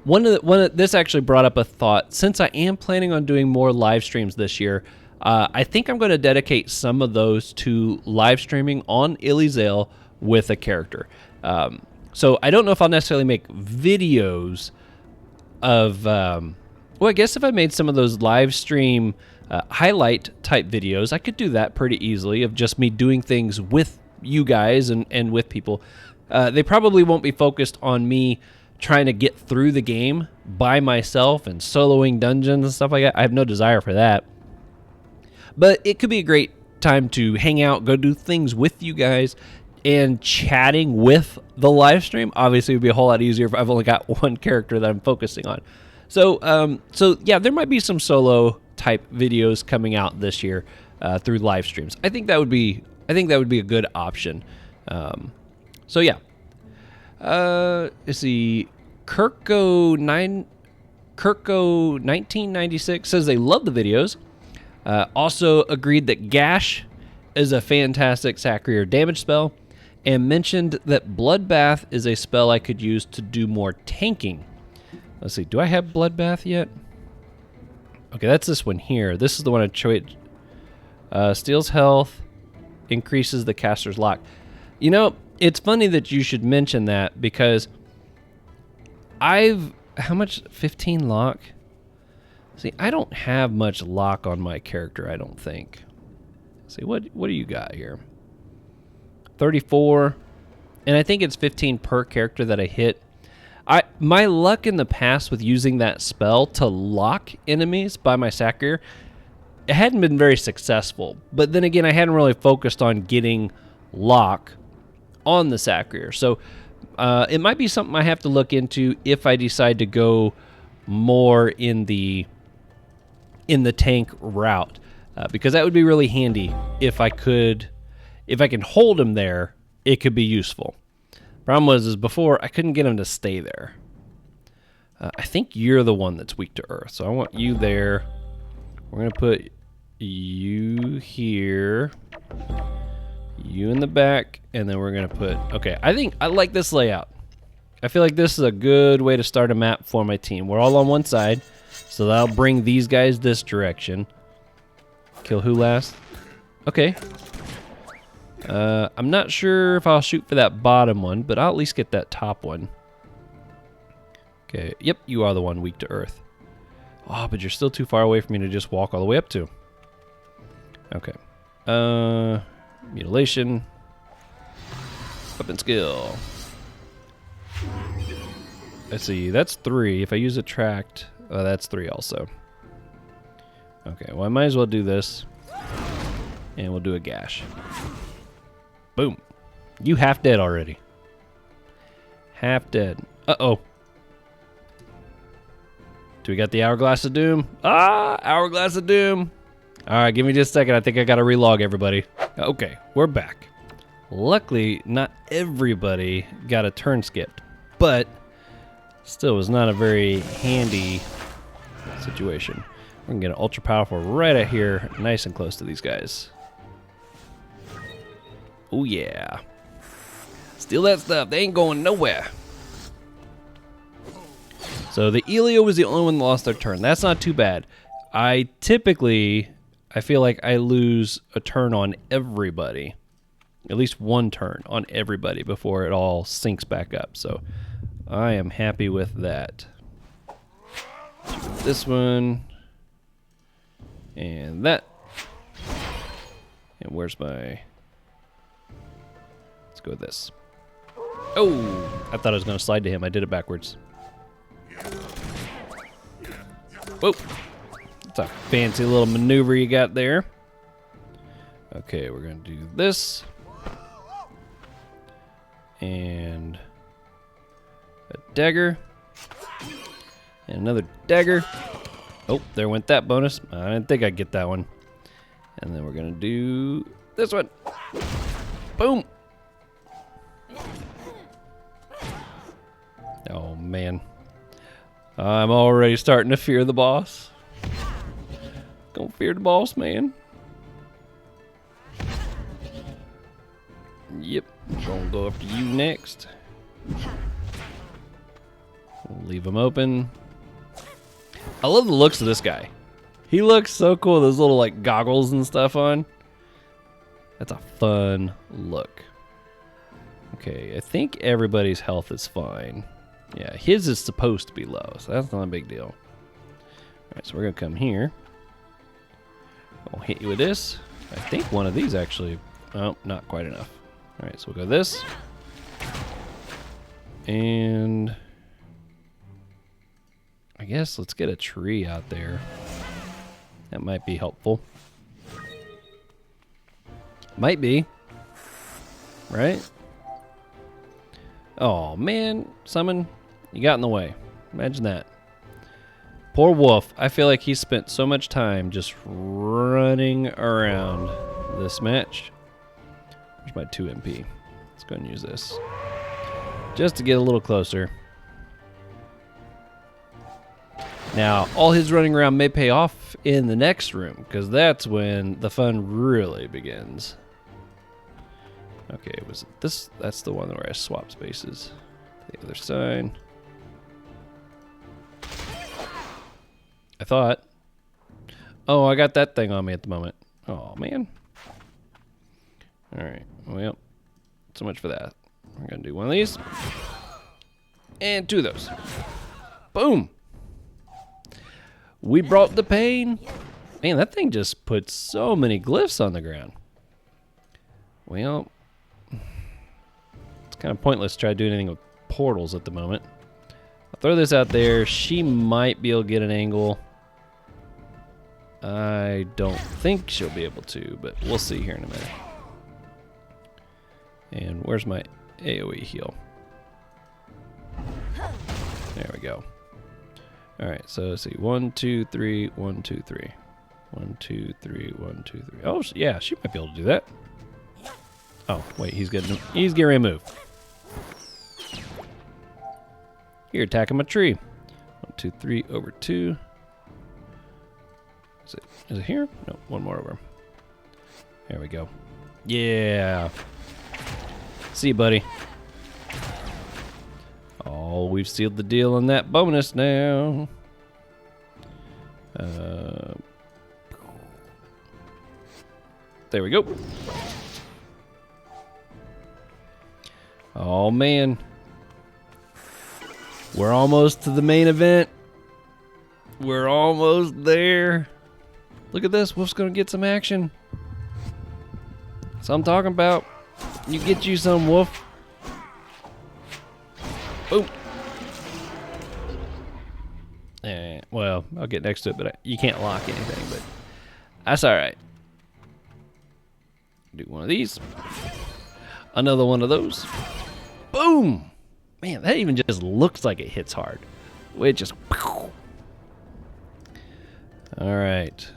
this actually brought up a thought. Since I am planning on doing more live streams this year, I think I'm going to dedicate some of those to live streaming on Elizale with a character. So I don't know if I'll necessarily make videos of. Well, I guess if I made some of those live stream highlight type videos, I could do that pretty easily of just me doing things with you guys and with people. They probably won't be focused on me trying to get through the game by myself and soloing dungeons and stuff like that. I have no desire for that. But it could be a great time to hang out, go do things with you guys, and chatting with the live stream. Obviously, it would be a whole lot easier if I've only got one character that I'm focusing on. So yeah, there might be some solo type videos coming out this year through live streams. I think that would be a good option. So yeah. Let's see. Kirko 1996 says they love the videos. Also agreed that Gash is a fantastic Sacrier damage spell, and mentioned that Bloodbath is a spell I could use to do more tanking. Let's see, do I have Bloodbath yet? Okay, that's this one here. This is the one I chose. Steals health, increases the caster's lock. You know, it's funny that you should mention that, because how much? 15 lock? See, I don't have much lock on my character, I don't think. Let's see, what do you got here? 34, and I think it's 15 per character that I hit. My luck in the past with using that spell to lock enemies by my Sacrier, it hadn't been very successful. But then again, I hadn't really focused on getting lock on the Sacrier. So it might be something I have to look into if I decide to go more in the tank route, because that would be really handy if I can hold him there. It could be useful. Problem is before I couldn't get him to stay there. I think you're the one that's weak to earth, so I want you there. We're gonna put you here, you in the back, and then we're gonna put. Okay, I think I like this layout. I feel like this is a good way to start a map for my team. We're all on one side, so that'll bring these guys this direction. Kill who last? Okay. I'm not sure if I'll shoot for that bottom one, but I'll at least get that top one. Okay, yep, you are the one weak to earth. Oh, but you're still too far away for me to just walk all the way up to. Okay. Mutilation. Weapon skill. Let's see, that's 3. If I use attract, that's 3 also. Okay, well I might as well do this. And we'll do a gash. Boom. You half dead already. Half dead. Uh-oh. Do we got the Hourglass of Doom? Ah, Hourglass of Doom. All right, give me just a second. I think I got to relog everybody. Okay, we're back. Luckily, not everybody got a turn skipped, but still was not a very handy situation. We're going to get an ultra powerful right out here, nice and close to these guys. Oh yeah. Steal that stuff. They ain't going nowhere. So the Elio was the only one that lost their turn. That's not too bad. I feel like I lose a turn on everybody. At least one turn on everybody before it all syncs back up. So I am happy with that. This one. And that. And where's my... Let's go with this. Oh, I thought I was going to slide to him. I did it backwards. Whoa. That's a fancy little maneuver you got there. Okay, we're going to do this. And a dagger. And another dagger. Oh, there went that bonus. I didn't think I'd get that one. And then we're going to do this one. Boom. man. I'm already starting to fear the boss. Don't fear the boss, man. Yep, gonna go after you next. We'll leave him open. I love the looks of this guy. He looks so cool with those little like goggles and stuff on. That's a fun look. Okay, I think everybody's health is fine. Yeah, his is supposed to be low, so that's not a big deal. Alright, so we're gonna come here. I'll hit you with this. I think one of these actually, oh, not quite enough. Alright, so we'll go this. And I guess let's get a tree out there. That might be helpful. Might be. Right? Oh, man. Summon, you got in the way. Imagine that. Poor Wolf. I feel like he spent so much time just running around this match. Where's my 2 MP? Let's go and use this. Just to get a little closer. Now, all his running around may pay off in the next room, because that's when the fun really begins. Okay, was it this? That's the one where I swap spaces. The other side. I thought. Oh, I got that thing on me at the moment. Oh, man. Alright, well, so much for that. We're going to do one of these. And 2 of those. Boom! We brought the pain. Man, that thing just put so many glyphs on the ground. Well, it's kind of pointless to try to do anything with portals at the moment. I'll throw this out there. She might be able to get an angle. I don't think she'll be able to, but we'll see here in a minute. And where's my AoE heal? There we go. Alright, so let's see. 1, 2, 3, 1, 2, 3. 1, 2, 3, 1, 2, 3. Oh, yeah, she might be able to do that. Oh, wait, he's getting ready to move. You're attacking my tree. 1, 2, 3, over 2. Is it here? No, one more over. There we go. Yeah. See you, buddy. Oh, we've sealed the deal on that bonus now. There we go. Oh, man. We're almost to the main event. We're almost there. Look at this. Wolf's going to get some action. That's what I'm talking about. You get you some, Wolf. Boom. Well, I'll get next to it, but you can't lock anything, but that's all right. Do one of these. Another one of those. Boom. Man, that even just looks like it hits hard. It just... All right.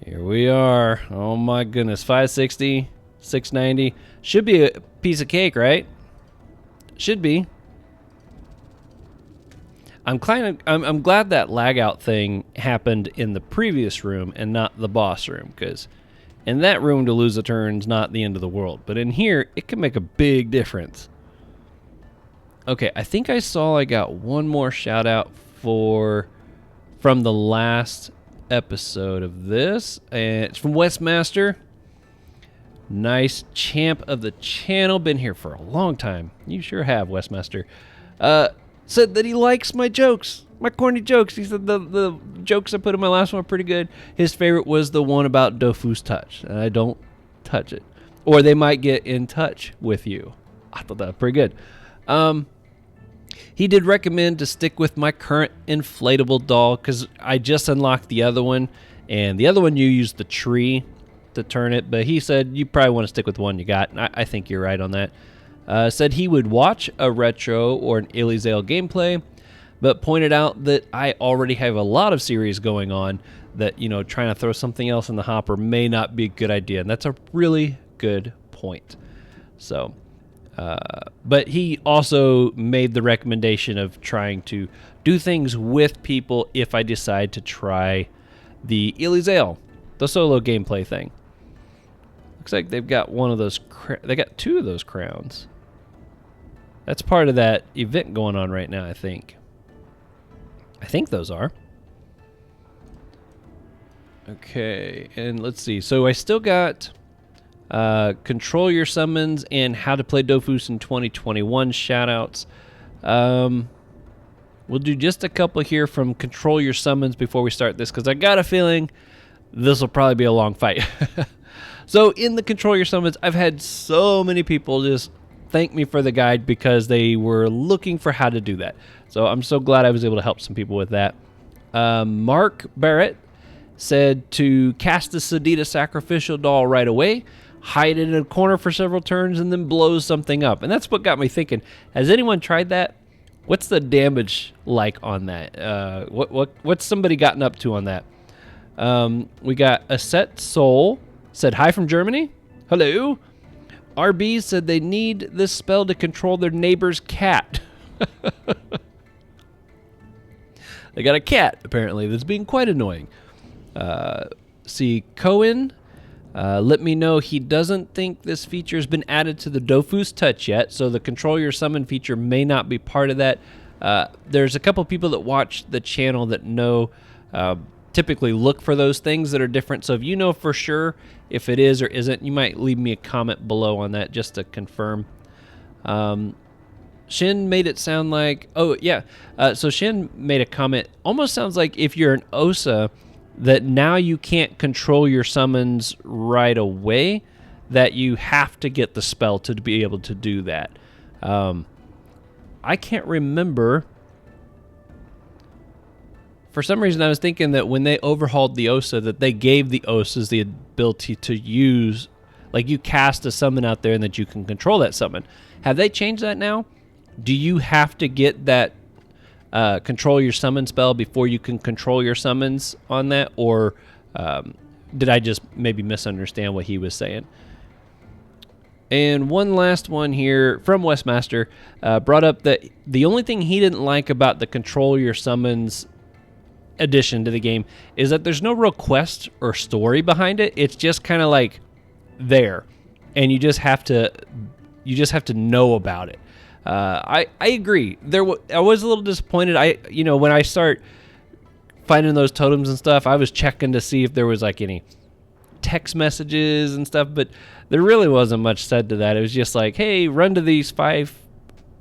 Here we are. Oh my goodness. 560, 690. Should be a piece of cake, right? Should be. I'm glad that lag out thing happened in the previous room and not the boss room, because in that room to lose a turn's not the end of the world, but in here it can make a big difference. Okay, I think I saw I got one more shout out from the last episode of this, and it's from Westmaster. Nice champ of the channel, been here for a long time. You sure have, Westmaster. Said that he likes my jokes, my corny jokes. He said the jokes I put in my last one were pretty good. His favorite was the one about Dofus touch, and I don't touch it. Or they might get in touch with you. I thought that was pretty good. He did recommend to stick with my current inflatable doll because I just unlocked the other one, and the other one you use the tree to turn it, but he said you probably want to stick with the one you got, and I think you're right on that. Said he would watch a retro or an Eliotrope gameplay, but pointed out that I already have a lot of series going on that, you know, trying to throw something else in the hopper may not be a good idea, and that's a really good point. So, But he also made the recommendation of trying to do things with people if I decide to try the Elizale, the solo gameplay thing. Looks like they've got one of those. They got 2 of those crowns. That's part of that event going on right now, I think. I think those are. Okay, and let's see. So I still got Control Your Summons and How to Play Dofus in 2021 shoutouts. We'll do just a couple here from Control Your Summons before we start this, because I got a feeling this will probably be a long fight. So in the Control Your Summons, I've had so many people just thank me for the guide because they were looking for how to do that. So I'm so glad I was able to help some people with that. Mark Barrett said to cast the Sadida sacrificial doll right away, hide it in a corner for several turns, and then blow something up. And that's what got me thinking, has anyone tried that? What's the damage like on that? What's somebody gotten up to on that? We got Aset Soul said, hi from Germany. Hello. RB said they need this spell to control their neighbor's cat. They got a cat, apparently, that's being quite annoying. See, Cohen let me know he doesn't think this feature's been added to the Dofus touch yet, so the Control Your Summon feature may not be part of that. There's a couple people that watch the channel that know, typically look for those things that are different, so if you know for sure if it is or isn't, you might leave me a comment below on that just to confirm. Shin made it sound like, oh yeah, so Shin made a comment, almost sounds like if you're an Osa, that now you can't control your summons right away, that you have to get the spell to be able to do that. I can't remember. For some reason, I was thinking that when they overhauled the Osa, that they gave the Osas the ability to use, like you cast a summon out there and that you can control that summon. Have they changed that now? Do you have to get that control your summon spell before you can control your summons on that? Or did I just maybe misunderstand what he was saying? And one last one here from Westmaster brought up that the only thing he didn't like about the control your summons addition to the game is that there's no real quest or story behind it. It's just kind of like there, and you just have to know about it. I agree. I was a little disappointed. When I start finding those totems and stuff, I was checking to see if there was like any text messages and stuff, but there really wasn't much said to that. It was just like, hey, run to these 5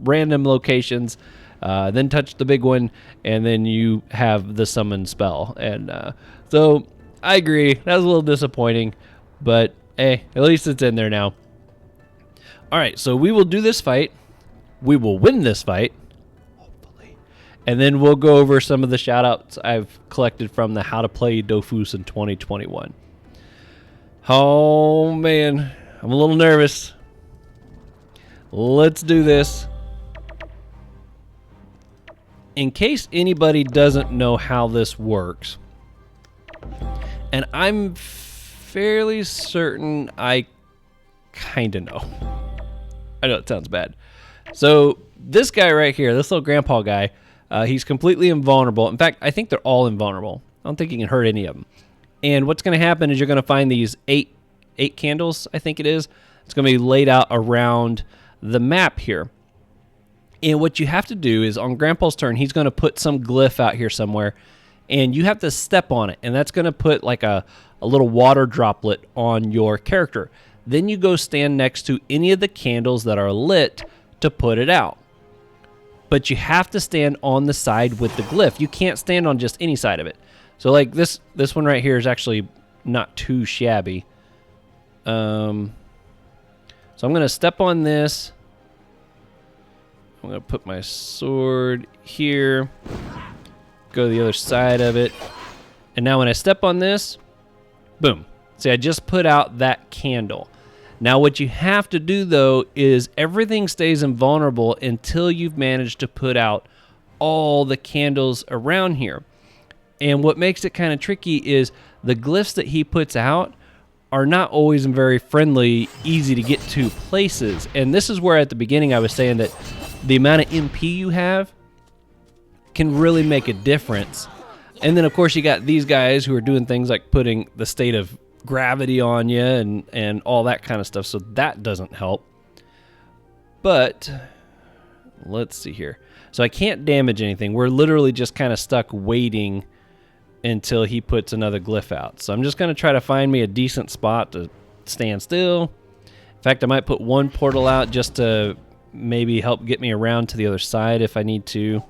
random locations, then touch the big one, and then you have the summon spell. And so I agree. That was a little disappointing, but hey, at least it's in there now. All right, so we will do this fight. We will win this fight, hopefully. And then we'll go over some of the shout-outs I've collected from the How to Play Dofus in 2021. Oh, man. I'm a little nervous. Let's do this. In case anybody doesn't know how this works, and I'm fairly certain I kind of know. I know it sounds bad. So this guy right here, this little grandpa guy, he's completely invulnerable. In fact, I think they're all invulnerable. I don't think you can hurt any of them. And what's going to happen is you're going to find these eight candles, I think it is. It's going to be laid out around the map here. And what you have to do is on Grandpa's turn, he's going to put some glyph out here somewhere, and you have to step on it. And that's going to put like a little water droplet on your character. Then you go stand next to any of the candles that are lit to put it out. But you have to stand on the side with the glyph. You can't stand on just any side of it. So like this one right here is actually not too shabby. So I'm going to step on this. I'm going to put my sword here. Go to the other side of it. And now when I step on this, boom. See, I just put out that candle. Now what you have to do, though, is everything stays invulnerable until you've managed to put out all the candles around here. And what makes it kind of tricky is the glyphs that he puts out are not always in very friendly, easy to get to places. And this is where at the beginning I was saying that the amount of MP you have can really make a difference. And then of course you got these guys who are doing things like putting the state of gravity on you and all that kind of stuff, so that doesn't help. But let's see here. So I can't damage anything. We're literally just kind of stuck waiting until he puts another glyph out. So I'm just going to try to find me a decent spot to stand still. In fact, I might put one portal out just to maybe help get me around to the other side if I need to.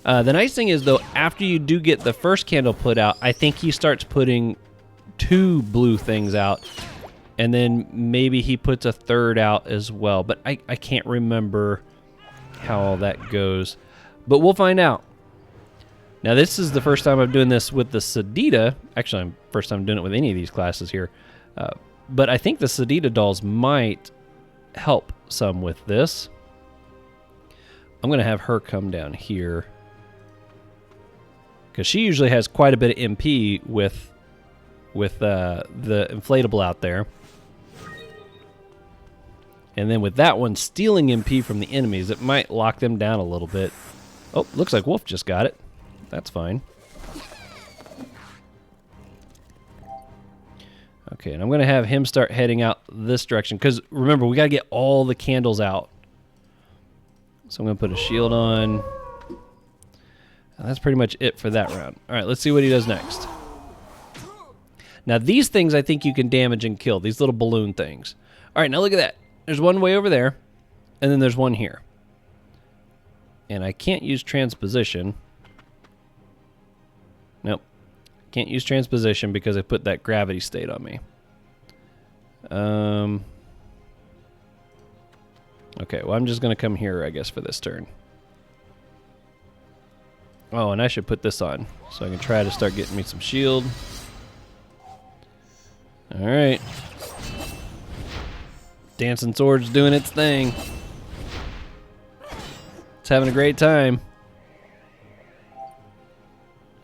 The nice thing is, though, after you do get the first candle put out, I think he starts putting 2 blue things out, and then maybe he puts a third out as well. But I can't remember how all that goes. But we'll find out. Now, this is the first time I'm doing this with the Sadida. Actually, first time doing it with any of these classes here. But I think the Sadida dolls might help some with this. I'm going to have her come down here, because she usually has quite a bit of MP with the inflatable out there. And then with that one stealing MP from the enemies, it might lock them down a little bit. Oh, looks like Wolf just got it. That's fine. Okay, and I'm going to have him start heading out this direction, because remember, we got to get all the candles out. So I'm going to put a shield on. And that's pretty much it for that round. All right, let's see what he does next. Now, these things I think you can damage and kill, these little balloon things. All right, now look at that. There's one way over there, and then there's one here. And I can't use transposition. Nope. Can't use transposition because I put that gravity state on me. Okay, well, I'm just going to come here, I guess, for this turn. Oh, and I should put this on so I can try to start getting me some shield. All right. Dancing Sword's doing its thing. It's having a great time.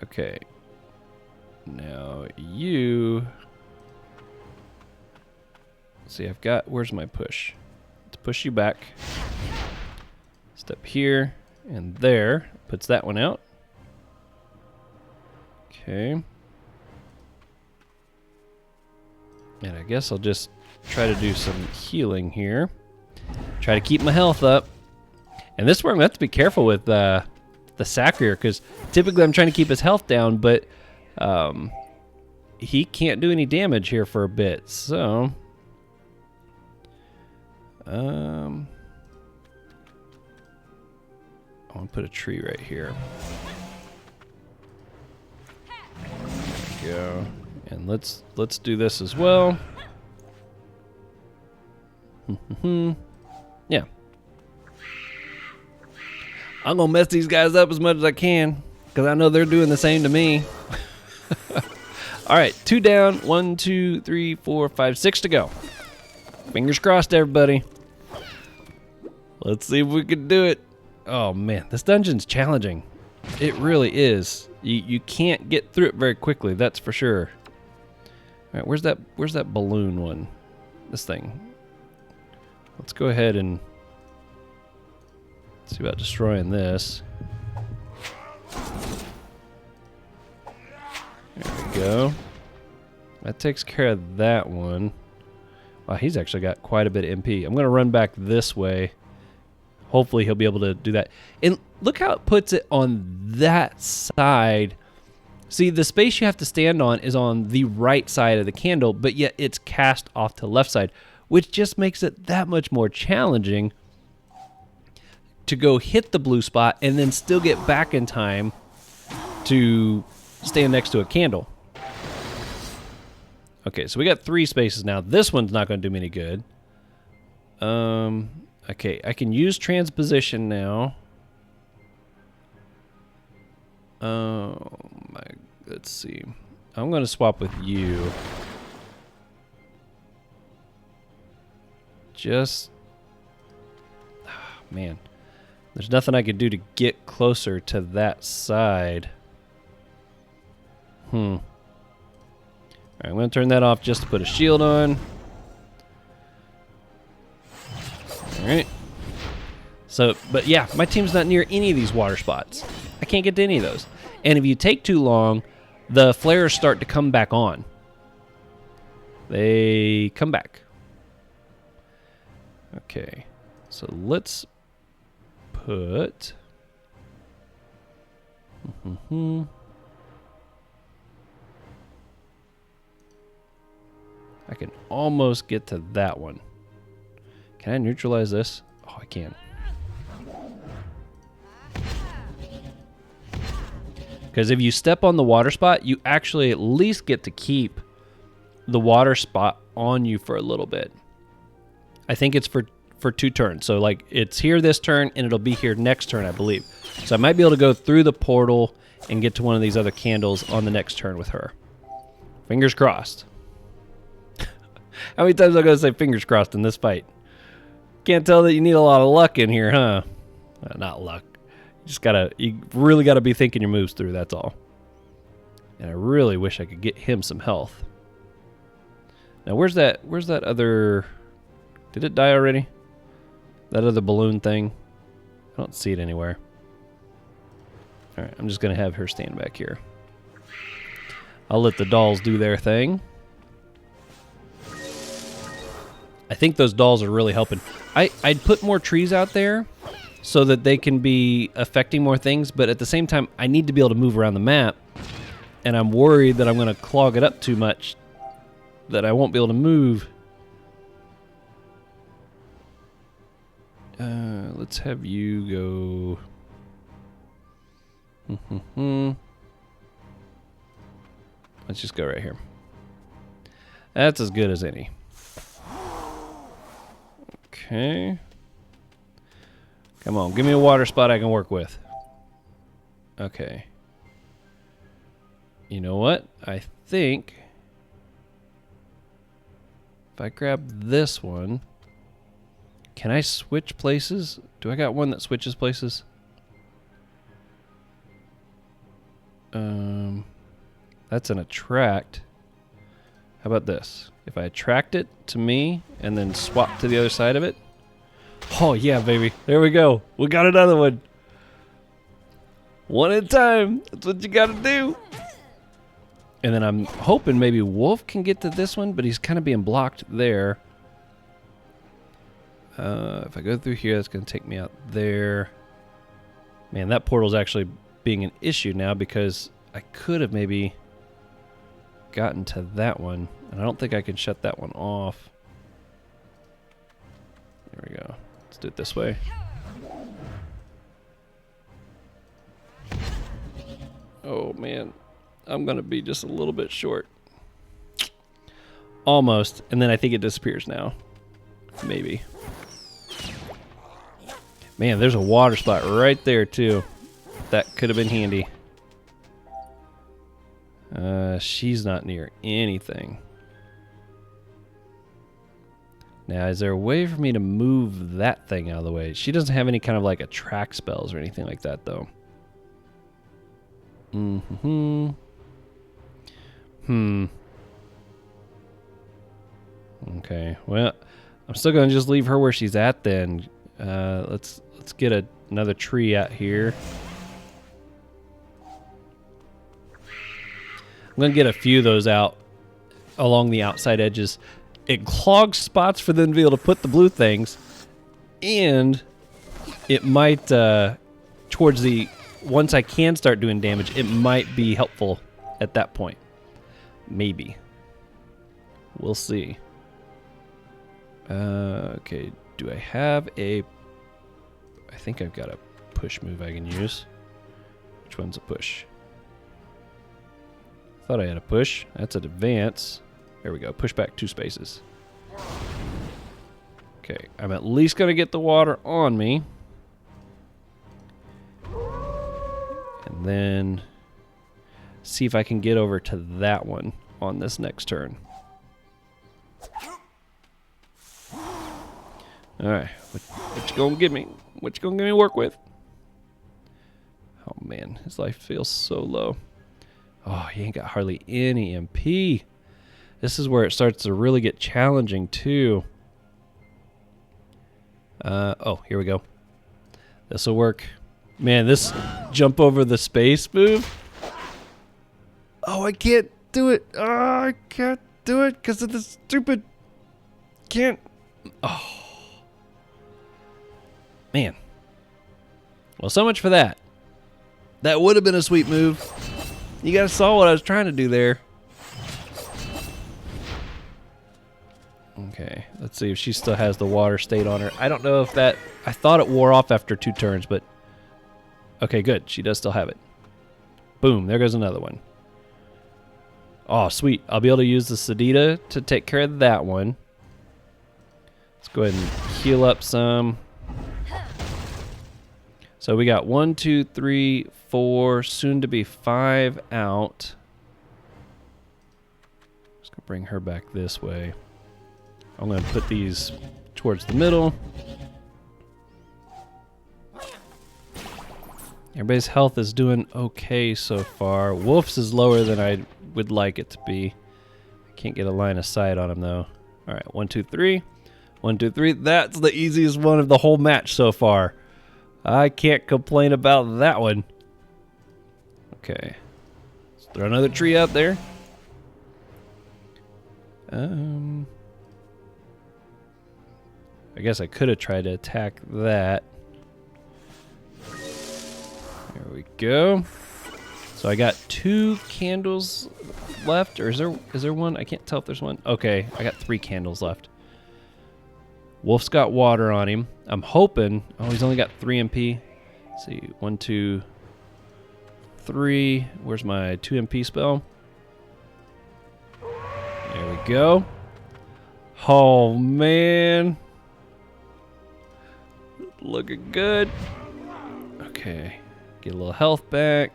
Okay. Now you... Let's see, I've got... Where's my push? Let's push you back. Step here and there. Puts that one out. Okay. And I guess I'll just try to do some healing here. Try to keep my health up. And this is where I'm going to have to be careful with the Sacrier, because typically I'm trying to keep his health down, but he can't do any damage here for a bit. So, I want to put a tree right here. There we go. And let's do this as well. Yeah. I'm going to mess these guys up as much as I can, because I know they're doing the same to me. All right, 2 down. 1, 2, 3, 4, 5, 6 to go. Fingers crossed, everybody. Let's see if we can do it. Oh, man, this dungeon's challenging. It really is. You can't get through it very quickly, that's for sure. All right, where's that balloon one? This thing. Let's go ahead and see about destroying this. There we go. That takes care of that one. Wow, he's actually got quite a bit of MP. I'm going to run back this way. Hopefully he'll be able to do that. And look how it puts it on that side. See, the space you have to stand on is on the right side of the candle, but yet it's cast off to the left side, which just makes it that much more challenging to go hit the blue spot and then still get back in time to stand next to a candle. Okay, so we got 3 spaces now. This one's not going to do me any good. Okay, I can use transposition now. Let's see. I'm going to swap with you. Just... man. There's nothing I could do to get closer to that side. I'm going to turn that off just to put a shield on. Alright. So, but yeah, my team's not near any of these water spots. I can't get to any of those. And if you take too long, the flares start to come back on. They come back. Okay. So let's put... I can almost get to that one. Can I neutralize this? Oh, I can. Because if you step on the water spot, you actually at least get to keep the water spot on you for a little bit. I think it's for 2 turns. So like it's here this turn and it'll be here next turn, I believe. So I might be able to go through the portal and get to one of these other candles on the next turn with her. Fingers crossed. How many times am I going to say fingers crossed in this fight? Can't tell that you need a lot of luck in here, huh? Not luck. You really gotta be thinking your moves through, that's all. And I really wish I could get him some health. Now where's that other... Did it die already? That other balloon thing? I don't see it anywhere. Alright, I'm just gonna have her stand back here. I'll let the dolls do their thing. I think those dolls are really helping. I'd put more trees out there so that they can be affecting more things, but at the same time, I need to be able to move around the map, and I'm worried that I'm going to clog it up too much, that I won't be able to move. Let's have you go... Let's just go right here. That's as good as any. Okay. Come on, give me a water spot I can work with. Okay. You know what? I think if I grab this one, can I switch places? Do I got one that switches places? That's an attract. How about this? If I attract it to me and then swap to the other side of it. Oh yeah, baby. There we go. We got another one. One at a time. That's what you gotta do. And then I'm hoping maybe Wolf can get to this one, but he's kind of being blocked there. If I go through here, that's gonna take me out there. Man, that portal's actually being an issue now because I could have maybe gotten to that one, and I don't think I can shut that one off. There we go. Let's do it this way. Oh man, I'm gonna be just a little bit short. Almost, and then I think it disappears now. Maybe. Man, there's a water spot right there too. That could have been handy. She's not near anything. Now, is there a way for me to move that thing out of the way? She doesn't have any kind of like attract spells or anything like that, though. Okay, well, I'm still gonna just leave her where she's at then. Let's get another tree out here. I'm going to get a few of those out along the outside edges. It clogs spots for them to be able to put the blue things, and it might, towards the, once I can start doing damage, it might be helpful at that point. Maybe. We'll see. Okay, do I have a... I think I've got a push move I can use. Which one's a push? Thought I had a push. That's an advance. There we go. Push back 2 spaces. Okay, I'm at least going to get the water on me. And then see if I can get over to that one on this next turn. Alright, what you gonna give me? What you gonna give me work with? Oh man, his life feels so low. Oh, he ain't got hardly any MP. This is where it starts to really get challenging too. Oh, here we go. This will work. Man, this jump over the space move. Oh, I can't do it. Oh, I can't do it because of this stupid... Can't... Oh. Man. Well, so much for that. That would have been a sweet move. You guys saw what I was trying to do there. Okay, let's see if she still has the water state on her. I don't know if that... I thought it wore off after 2 turns, but... Okay, good. She does still have it. Boom, there goes another one. Oh, sweet. I'll be able to use the Sadida to take care of that one. Let's go ahead and heal up some. So we got 1, 2, 3, 4, soon to be 5 out. Just gonna bring her back this way. I'm gonna put these towards the middle. Everybody's health is doing okay so far. Wolf's is lower than I would like it to be. I can't get a line of sight on him though. All right, 1, 2, 3. 1, 2, 3. That's the easiest one of the whole match so far. I can't complain about that one. Okay. Let's throw another tree out there. I guess I could have tried to attack that. There we go. So I got 2 candles left, or is there one? I can't tell if there's one. Okay, I got 3 candles left. Wolf's got water on him. I'm hoping... Oh, he's only got 3 MP. Let's see, 1, 2, 3. Where's my 2 MP spell? There we go. Oh, man. Looking good. Okay. Get a little health back.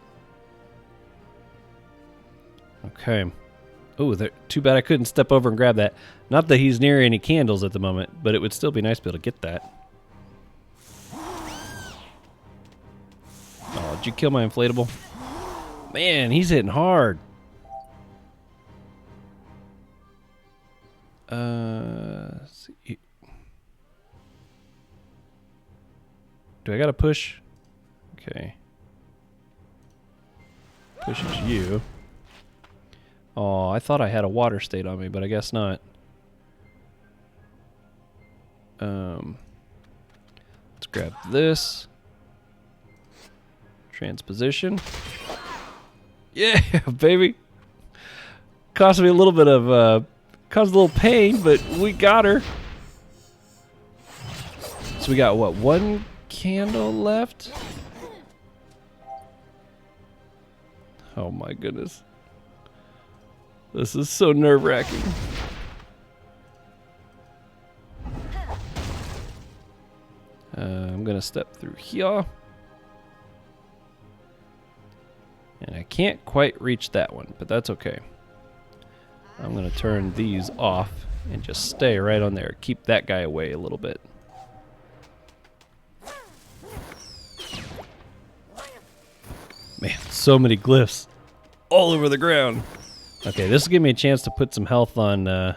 Okay. Oh, too bad I couldn't step over and grab that. Not that he's near any candles at the moment, but it would still be nice to be able to get that. Oh, did you kill my inflatable? Man, he's hitting hard. Let's see. Do I gotta push? Okay. Pushes you. Oh, I thought I had a water state on me, but I guess not. Let's grab this. Transposition. Yeah, baby. Cost me a little bit of, caused a little pain, but we got her. So we got, what, 1 candle left? Oh my goodness. This is so nerve-wracking. I'm gonna step through here. And I can't quite reach that one, but that's okay. I'm gonna turn these off and just stay right on there. Keep that guy away a little bit. Man, so many glyphs all over the ground. Okay, this will give me a chance to put some health on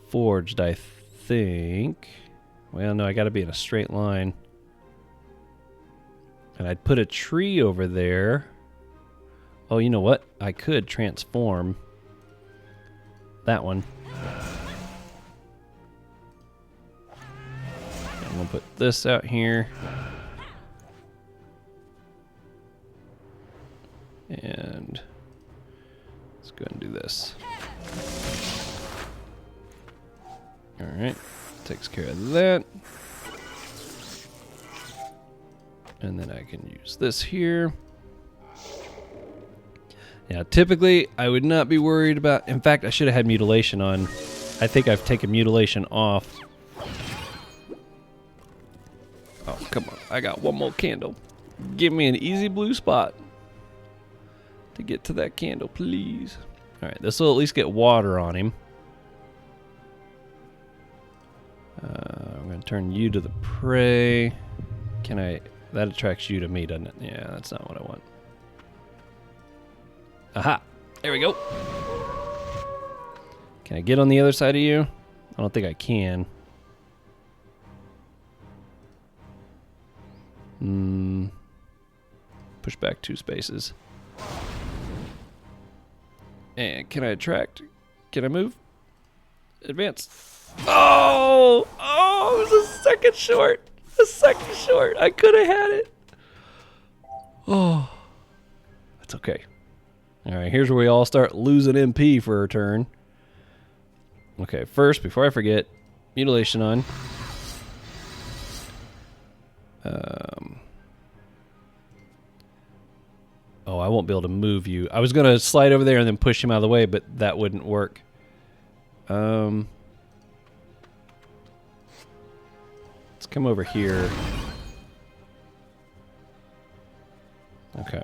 Forged, I think. Well, no, I gotta be in a straight line. And I'd put a tree over there. Oh, you know what? I could transform that one. I'm gonna put this out here. And let's go ahead and do this. Alright, takes care of that. And then I can use this here. Now, typically, I would not be worried about... In fact, I should have had mutilation on. I think I've taken mutilation off. Oh, come on. I got 1 more candle. Give me an easy blue spot to get to that candle, please. Alright, this will at least get water on him. I'm going to turn you to the prey. Can I... That attracts you to me, doesn't it? Yeah, that's not what I want. Aha! There we go. Can I get on the other side of you? I don't think I can. Push back 2 spaces. And can I attract? Can I move? Advance. Oh! Oh, it was a second short. A second short. I could have had it. Oh. That's okay. Alright, here's where we all start losing MP for a turn. Okay, first, before I forget, mutilation on. Oh, I won't be able to move you. I was going to slide over there and then push him out of the way, but that wouldn't work. Let's come over here. Okay.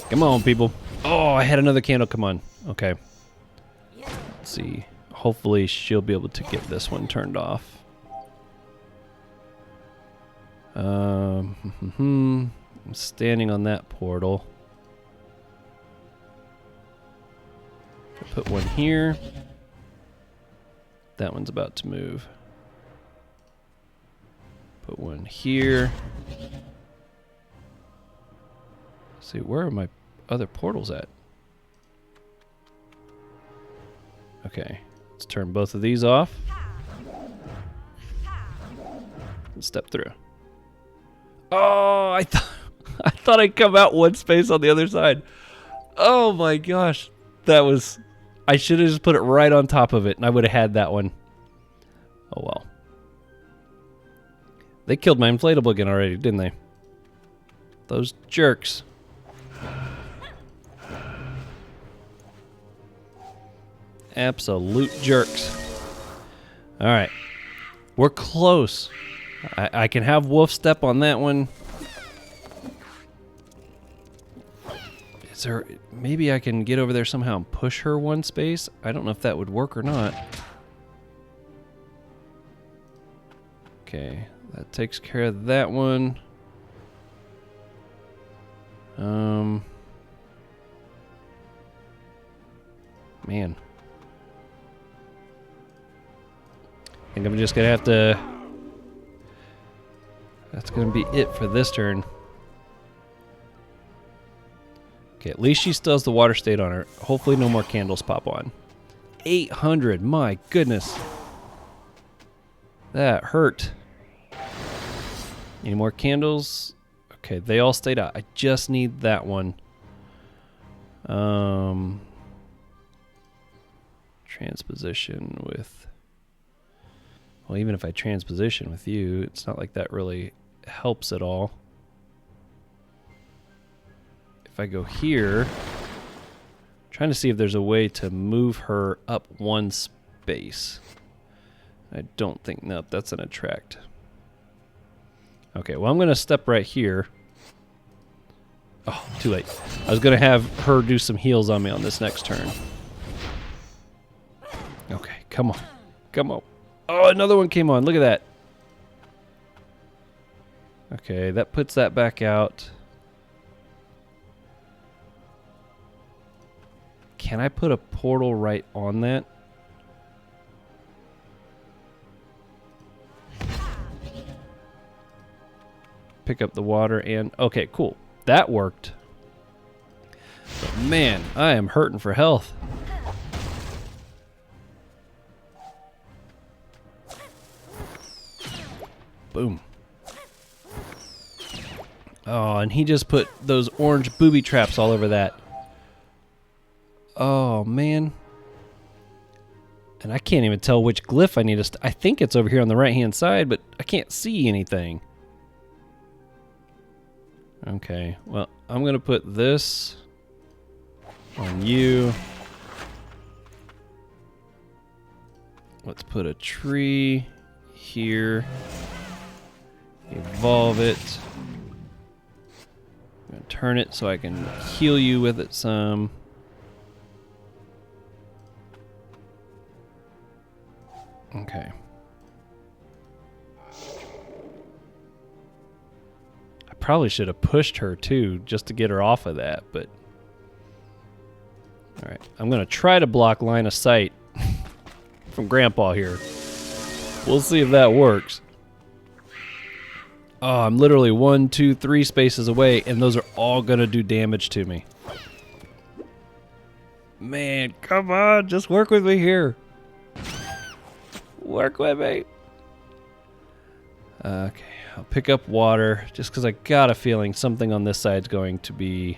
Come on, people. Oh, I had another candle. Come on. Okay. Let's see. Hopefully she'll be able to get this one turned off. I'm standing on that portal. Put one here. That one's about to move. Put one here. Let's see, where are my other portals at? Okay, let's turn both of these off. And step through. Oh, I thought I'd come out one space on the other side. Oh my gosh. That was... I should have just put it right on top of it and I would have had that one. Oh well. They killed my inflatable again already, didn't they? Those jerks. Absolute jerks. Alright. We're close. I can have Wolf Step on that one. Is there... Maybe I can get over there somehow and push her one space? I don't know if that would work or not. Okay. That takes care of that one. Man. I think I'm just gonna have to... That's gonna be it for this turn. Okay, at least she still has the water state on her. Hopefully no more candles pop on. 800, my goodness. That hurt. Any more candles? Okay, they all stayed out. I just need that one. Transposition with... Well, even if I transposition with you, it's not like that really helps at all. If I go here, trying to see if there's a way to move her up one space. I don't think, nope, that's an attract. Okay, well I'm gonna step right here. Oh, too late. I was gonna have her do some heals on me on this next turn. Okay, come on, come on. Oh, another one came on, look at that. Okay, that puts that back out. Can I put a portal right on that? Pick up the water and... Okay, cool. That worked. But man, I am hurting for health. Boom. Oh, and he just put those orange booby traps all over that. Oh, man. And I can't even tell which glyph I need to... I think it's over here on the right-hand side, but I can't see anything. Okay, well, I'm going to put this on you. Let's put a tree here. Evolve it. I'm going to turn it so I can heal you with it some. Okay. I probably should have pushed her too, just to get her off of that, but Alright, I'm gonna try to block line of sight from Grandpa here. We'll see if that works. Oh, I'm literally 1, 2, 3 spaces away, and those are all gonna do damage to me. Man, come on, just work with me here. Work with me. Okay, I'll pick up water, just because I got a feeling something on this side's going to be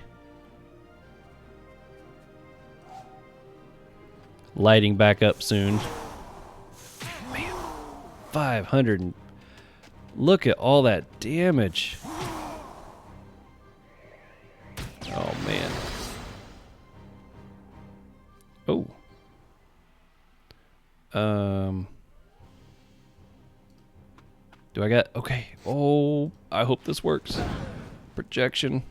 lighting back up soon. Man, 500. And look at all that damage. Oh, man. Oh. Do I got... Okay. Oh, I hope this works. Projection.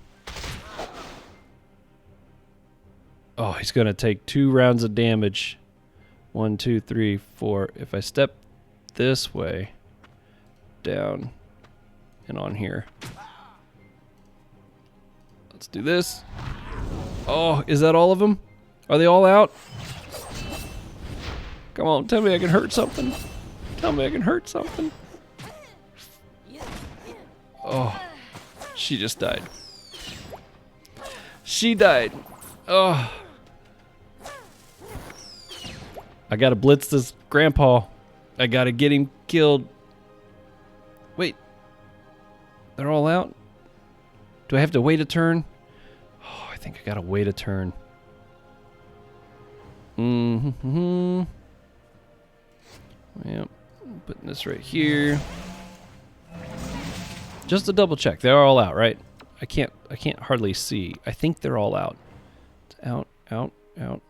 Oh, he's going to take 2 rounds of damage. 1, 2, 3, 4. If I step this way, down, and on here. Let's do this. Oh, is that all of them? Are they all out? Come on, tell me I can hurt something. Tell me I can hurt something. Oh, she just died. She died. Oh. I gotta blitz this Grandpa. I gotta get him killed. Wait. They're all out? Do I have to wait a turn? Oh, I think I gotta wait a turn. Mm-hmm. Yep. Putting this right here. Just to double check. They're all out, right? I can't hardly see. I think they're all out. It's out, out, out.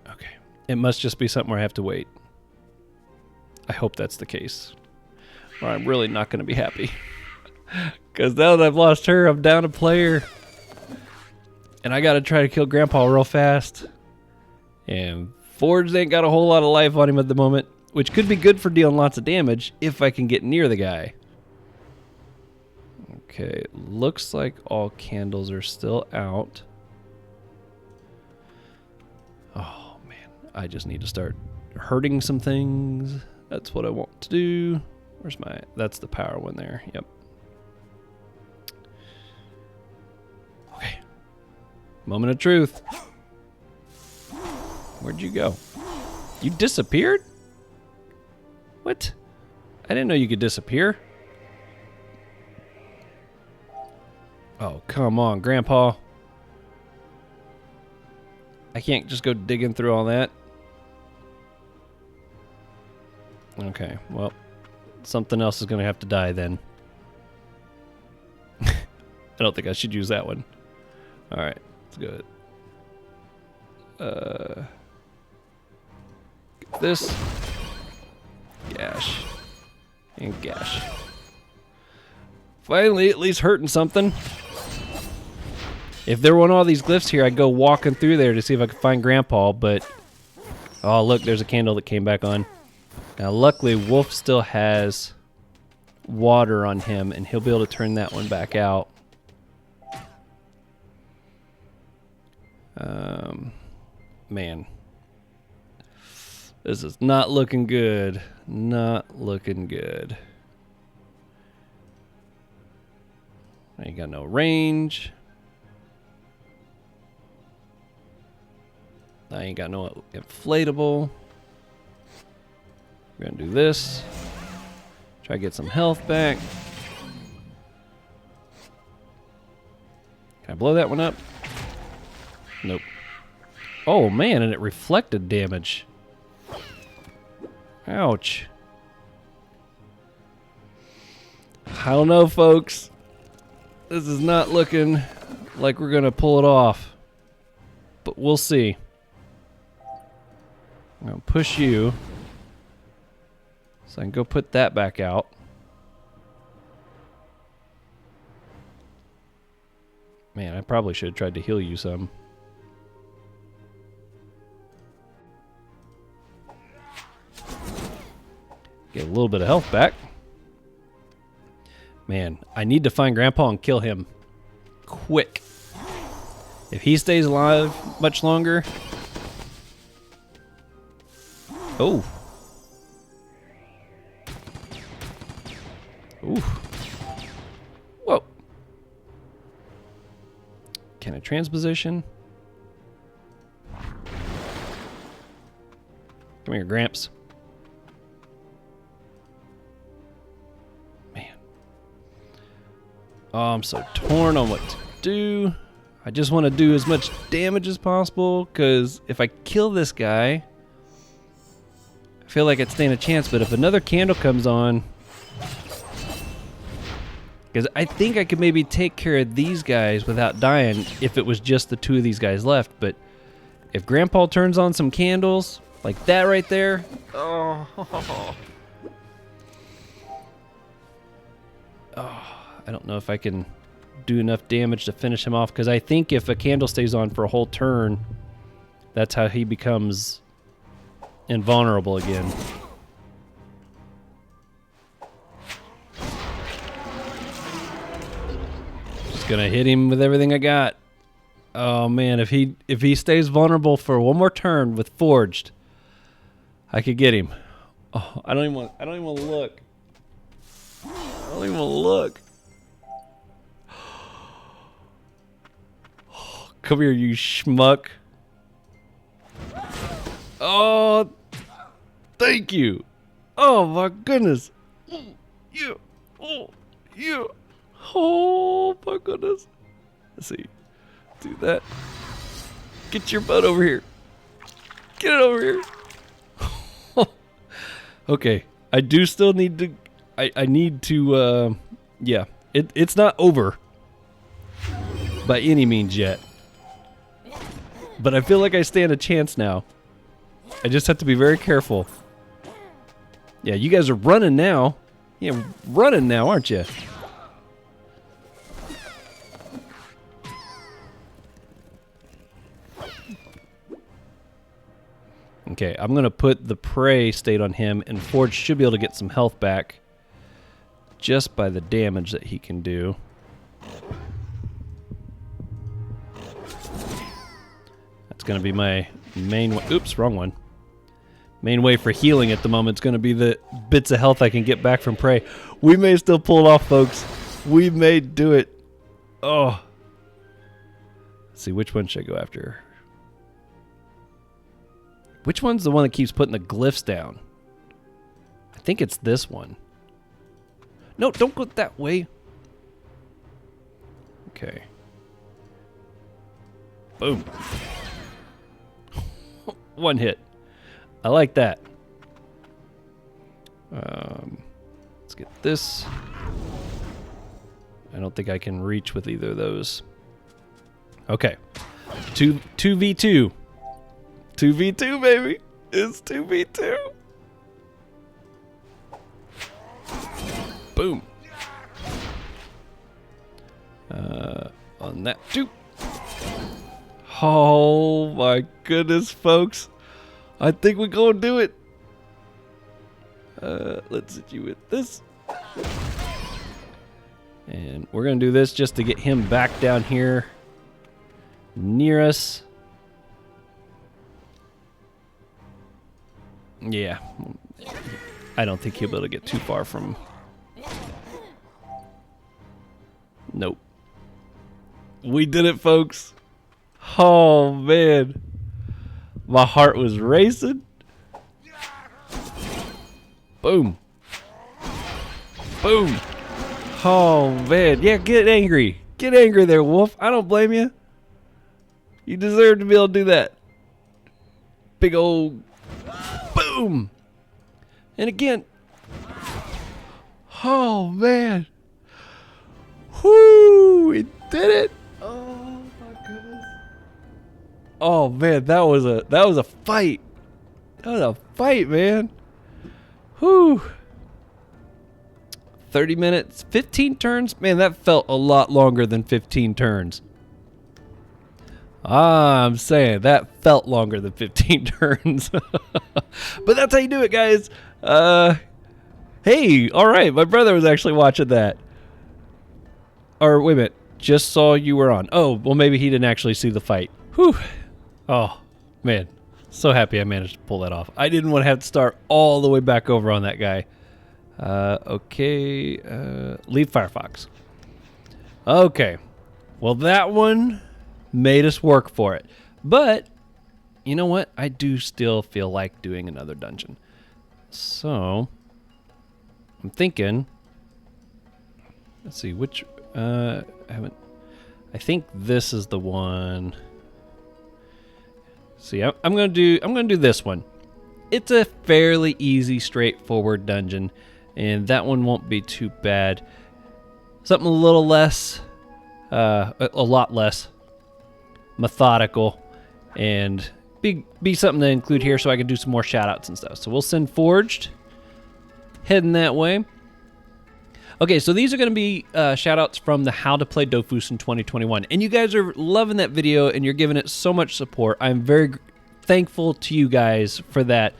Okay. It must just be something where I have to wait. I hope that's the case. Or I'm really not going to be happy. Because now that I've lost her, I'm down a player. And I got to try to kill Grandpa real fast. And Forge ain't got a whole lot of life on him at the moment. Which could be good for dealing lots of damage if I can get near the guy. Okay, looks like all candles are still out. Oh man, I just need to start hurting some things. That's what I want to do. Where's my... That's the power one there. Yep. Okay. Moment of truth. Where'd you go? You disappeared? What? I didn't know you could disappear. Oh, come on, Grandpa. I can't just go digging through all that. Okay, well, something else is going to have to die then. I don't think I should use that one. All right, let's go. Get this. Gash. And gash. Finally, at least hurting something. If there weren't all these glyphs here, I'd go walking through there to see if I could find Grandpa, but... Oh, look, there's a candle that came back on. Now, luckily, Wolf still has water on him, and he'll be able to turn that one back out. Man. This is not looking good. Not looking good. I ain't got no range. I ain't got no inflatable. We're gonna do this. Try to get some health back. Can I blow that one up? Nope. Oh man, and it reflected damage. Ouch. I don't know, folks. This is not looking like we're gonna pull it off. But we'll see. I'm gonna push you. So I can go put that back out. Man, I probably should have tried to heal you some. Get a little bit of health back. Man, I need to find Grandpa and kill him. quick. If he stays alive much longer... Oh. Ooh. Whoa. Can I transposition? Come here, Gramps. Man. Oh, I'm so torn on what to do. I just want to do as much damage as possible, because if I kill this guy, I feel like I'd stand a chance, but if another candle comes on... Because I think I could maybe take care of these guys without dying if it was just the two of these guys left, but if Grandpa turns on some candles, like that right there... Oh, I don't know if I can do enough damage to finish him off, because I think if a candle stays on for a whole turn, that's how he becomes invulnerable again. Just gonna hit him with everything I got. Oh man, if he stays vulnerable for one more turn with Forged, I could get him. Oh, I don't even want to look. I don't even want to look. Come here, you schmuck. Oh, thank you. Oh my goodness. You. Oh, you. Oh my goodness. Let's see. Do that. Get your butt over here. Get it over here. Okay. I do still need to... I need to... yeah. It's not over. By any means yet. But I feel like I stand a chance now. I just have to be very careful. Yeah, you guys are running now. Yeah, running now, aren't you? Okay, I'm going to put the prey state on him, and Forge should be able to get some health back just by the damage that he can do. That's going to be my main way. Oops, wrong one. Main way for healing at the moment is going to be the bits of health I can get back from prey. We may still pull it off, folks. We may do it. Oh. Let's see, which one should I go after? Which one's the one that keeps putting the glyphs down? I think it's this one. No, don't go that way. Okay. Boom. One hit. I like that. Let's get this. I don't think I can reach with either of those. Okay. 2v2. 2v2, baby. It's 2v2. Boom. On that too. Oh my goodness, folks. I think we're gonna do it. Let's hit you with this. And we're gonna do this just to get him back down here near us. Yeah. I don't think he'll be able to get too far from... Nope. We did it, folks. Oh, man. My heart was racing. Boom. Boom. Oh, man. Yeah, get angry. Get angry there, Wolf. I don't blame you. You deserve to be able to do that. Big old... Boom. And again. Oh, man. Whoo! We did it. Oh, my goodness. Oh, man. That was a fight. That was a fight, man. Whoo. 30 minutes, 15 turns. Man, that felt a lot longer than 15 turns. I'm saying that felt longer than 15 turns. But that's how you do it, guys. Hey, all right. My brother was actually watching that. Or wait a minute. Just saw you were on. Oh, well, maybe he didn't actually see the fight. Whew. Oh, man. So happy I managed to pull that off. I didn't want to have to start all the way back over on that guy. Okay. Leave Firefox. Okay. Well, that one made us work for it. But, you know what? I do still feel like doing another dungeon. So, I'm thinking... Let's see, which... I think this is the one. See, I'm gonna do this one. It's a fairly easy, straightforward dungeon, and that one won't be too bad. Something a little less, a lot less methodical, and be something to include here so I can do some more shout-outs and stuff. So we'll send Forged, heading that way. Okay, so these are going to be shout-outs from the How to Play Dofus in 2021. And you guys are loving that video, and you're giving it so much support. I'm very thankful to you guys for that.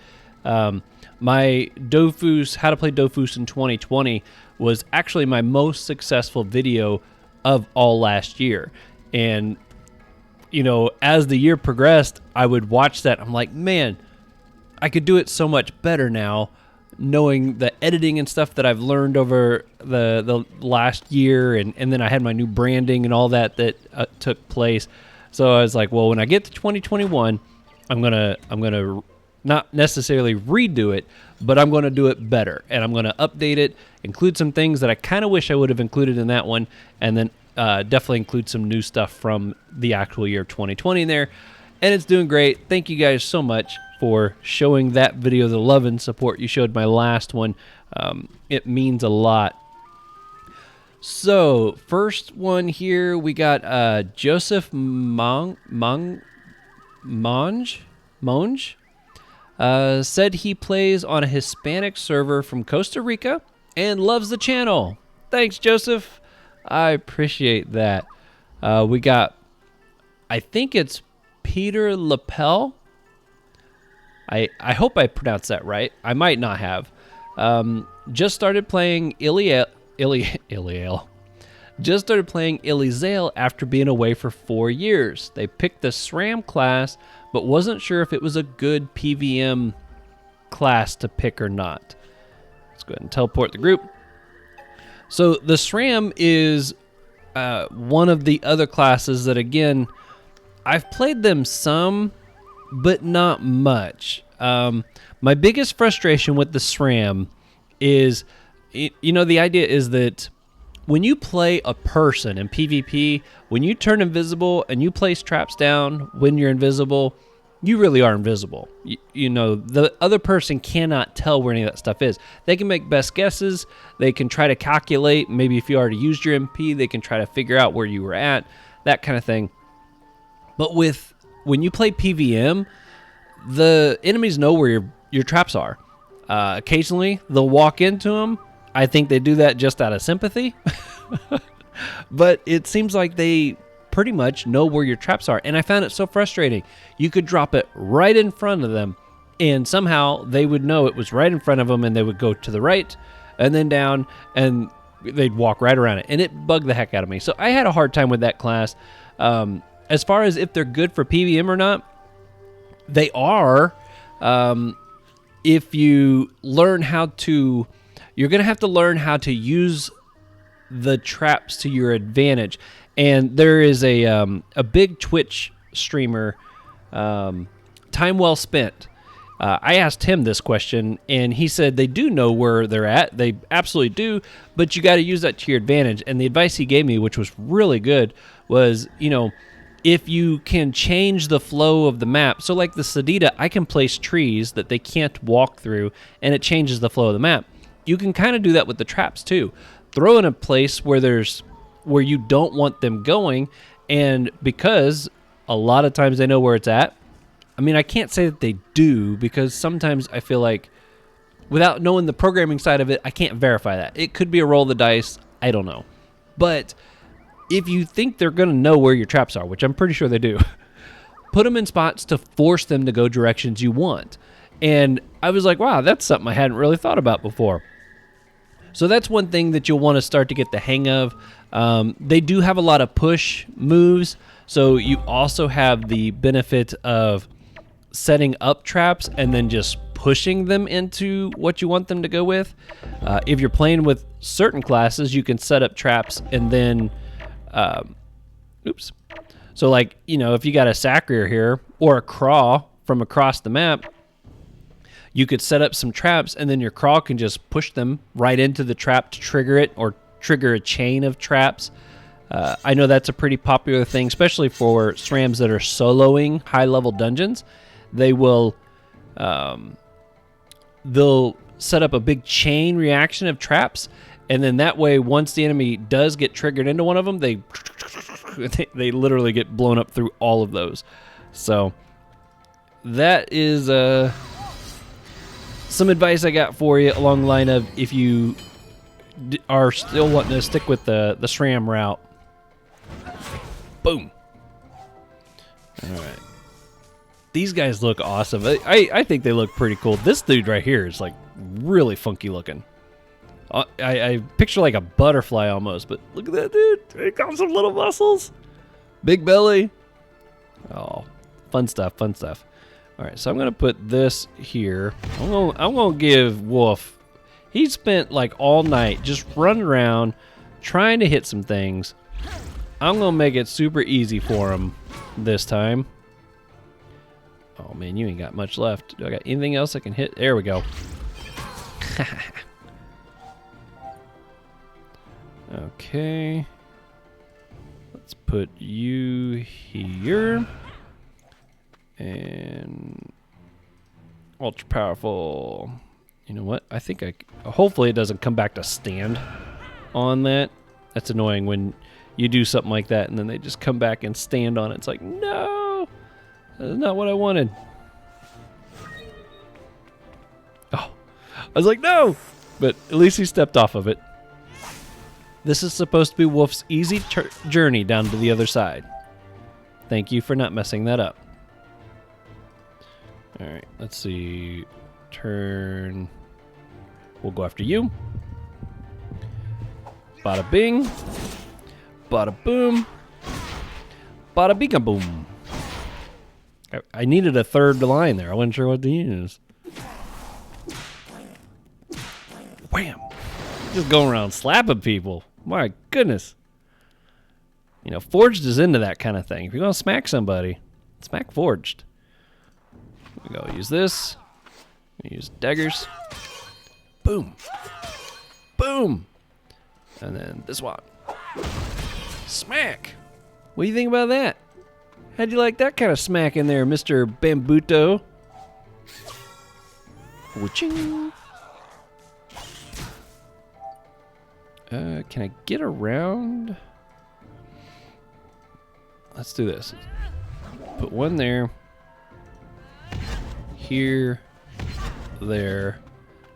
My Dofus, How to Play Dofus in 2020 was actually my most successful video of all last year. And, you know, as the year progressed, I would watch that. I'm like, man, I could do it so much better now, knowing the editing and stuff that I've learned over the last year, and then I had my new branding and all that took place. So I was like, well, when I get to 2021, I'm gonna not necessarily redo it, but I'm gonna do it better, and I'm gonna update it, include some things that I kind of wish I would have included in that one, and then definitely include some new stuff from the actual year of 2020 in there. And it's doing great. Thank you guys so much for showing that video the love and support you showed my last one. It means a lot. So, first one here, we got Joseph Monge said he plays on a Hispanic server from Costa Rica and loves the channel. Thanks, Joseph. I appreciate that. We got, I think it's Peter Lapel. I hope I pronounced that right. I might not have. Just started playing Just started playing Elizale after being away for 4 years. They picked the SRAM class, but wasn't sure if it was a good PVM class to pick or not. Let's go ahead and teleport the group. So the SRAM is one of the other classes that, again, I've played them some, but not much. My biggest frustration with the SRAM is, you know, the idea is that when you play a person in PvP, when you turn invisible and you place traps down when you're invisible, you really are invisible. You know, the other person cannot tell where any of that stuff is. They can make best guesses. They can try to calculate. Maybe if you already used your MP, they can try to figure out where you were at, that kind of thing. But when you play PVM, the enemies know where your traps are. Occasionally, they'll walk into them. I think they do that just out of sympathy. But it seems like they pretty much know where your traps are. And I found it so frustrating. You could drop it right in front of them, and somehow they would know it was right in front of them, and they would go to the right and then down, and they'd walk right around it. And it bugged the heck out of me. So I had a hard time with that class. As far as if they're good for PVM or not, they are. If you learn how to, you're going to have to learn how to use the traps to your advantage. And there is a big Twitch streamer, Time Well Spent. I asked him this question, and he said they do know where they're at. They absolutely do, but you got to use that to your advantage. And the advice he gave me, which was really good, was, you know, if you can change the flow of the map, so like the Sadida, I can place trees that they can't walk through, and it changes the flow of the map. You can kind of do that with the traps too. Throw in a place where you don't want them going, and because a lot of times they know where it's at. I mean, I can't say that they do, because sometimes I feel like without knowing the programming side of it, I can't verify that. It could be a roll of the dice. I don't know. But if you think they're going to know where your traps are, which I'm pretty sure they do, put them in spots to force them to go directions you want. And I was like, wow, that's something I hadn't really thought about before. So that's one thing that you'll want to start to get the hang of. They do have a lot of push moves, so you also have the benefit of setting up traps and then just pushing them into what you want them to go with. If you're playing with certain classes, you can set up traps and then, So like, you know, if you got a Sacrier here or a Craw from across the map, you could set up some traps and then your Craw can just push them right into the trap to trigger it or trigger a chain of traps. I know that's a pretty popular thing, especially for SRAMs that are soloing high-level dungeons. They will, they'll set up a big chain reaction of traps, and then that way, once the enemy does get triggered into one of them, they literally get blown up through all of those. So that is some advice I got for you along the line of if you are still wanting to stick with the SRAM route. Boom. All right. These guys look awesome. I think they look pretty cool. This dude right here is like really funky looking. I picture like a butterfly almost, but look at that dude. He got some little muscles. Big belly. Oh, fun stuff, fun stuff. All right, so I'm going to put this here. I'm going to give Wolf, he spent like all night just running around trying to hit some things. I'm going to make it super easy for him this time. Oh, man, you ain't got much left. Do I got anything else I can hit? There we go. Okay. Let's put you here. And ultra powerful. You know what? I think hopefully it doesn't come back to stand on that. That's annoying when you do something like that and then they just come back and stand on it. It's like, no, that's not what I wanted. Oh, I was like, no, but at least he stepped off of it. This is supposed to be Wolf's easy journey down to the other side. Thank you for not messing that up. All right, let's see. Turn. We'll go after you. Bada bing. Bada boom. Bada binga boom. I needed a third line there. I wasn't sure what to use. Wham! Just going around slapping people. My goodness. You know, Forged is into that kind of thing. If you're going to smack somebody, smack Forged. We go use this. We use daggers. Boom. Boom. And then this one. Smack. What do you think about that? How'd you like that kind of smack in there, Mr. Bambuto? Waching. Can I get around? Let's do this. Put one there. Here. There.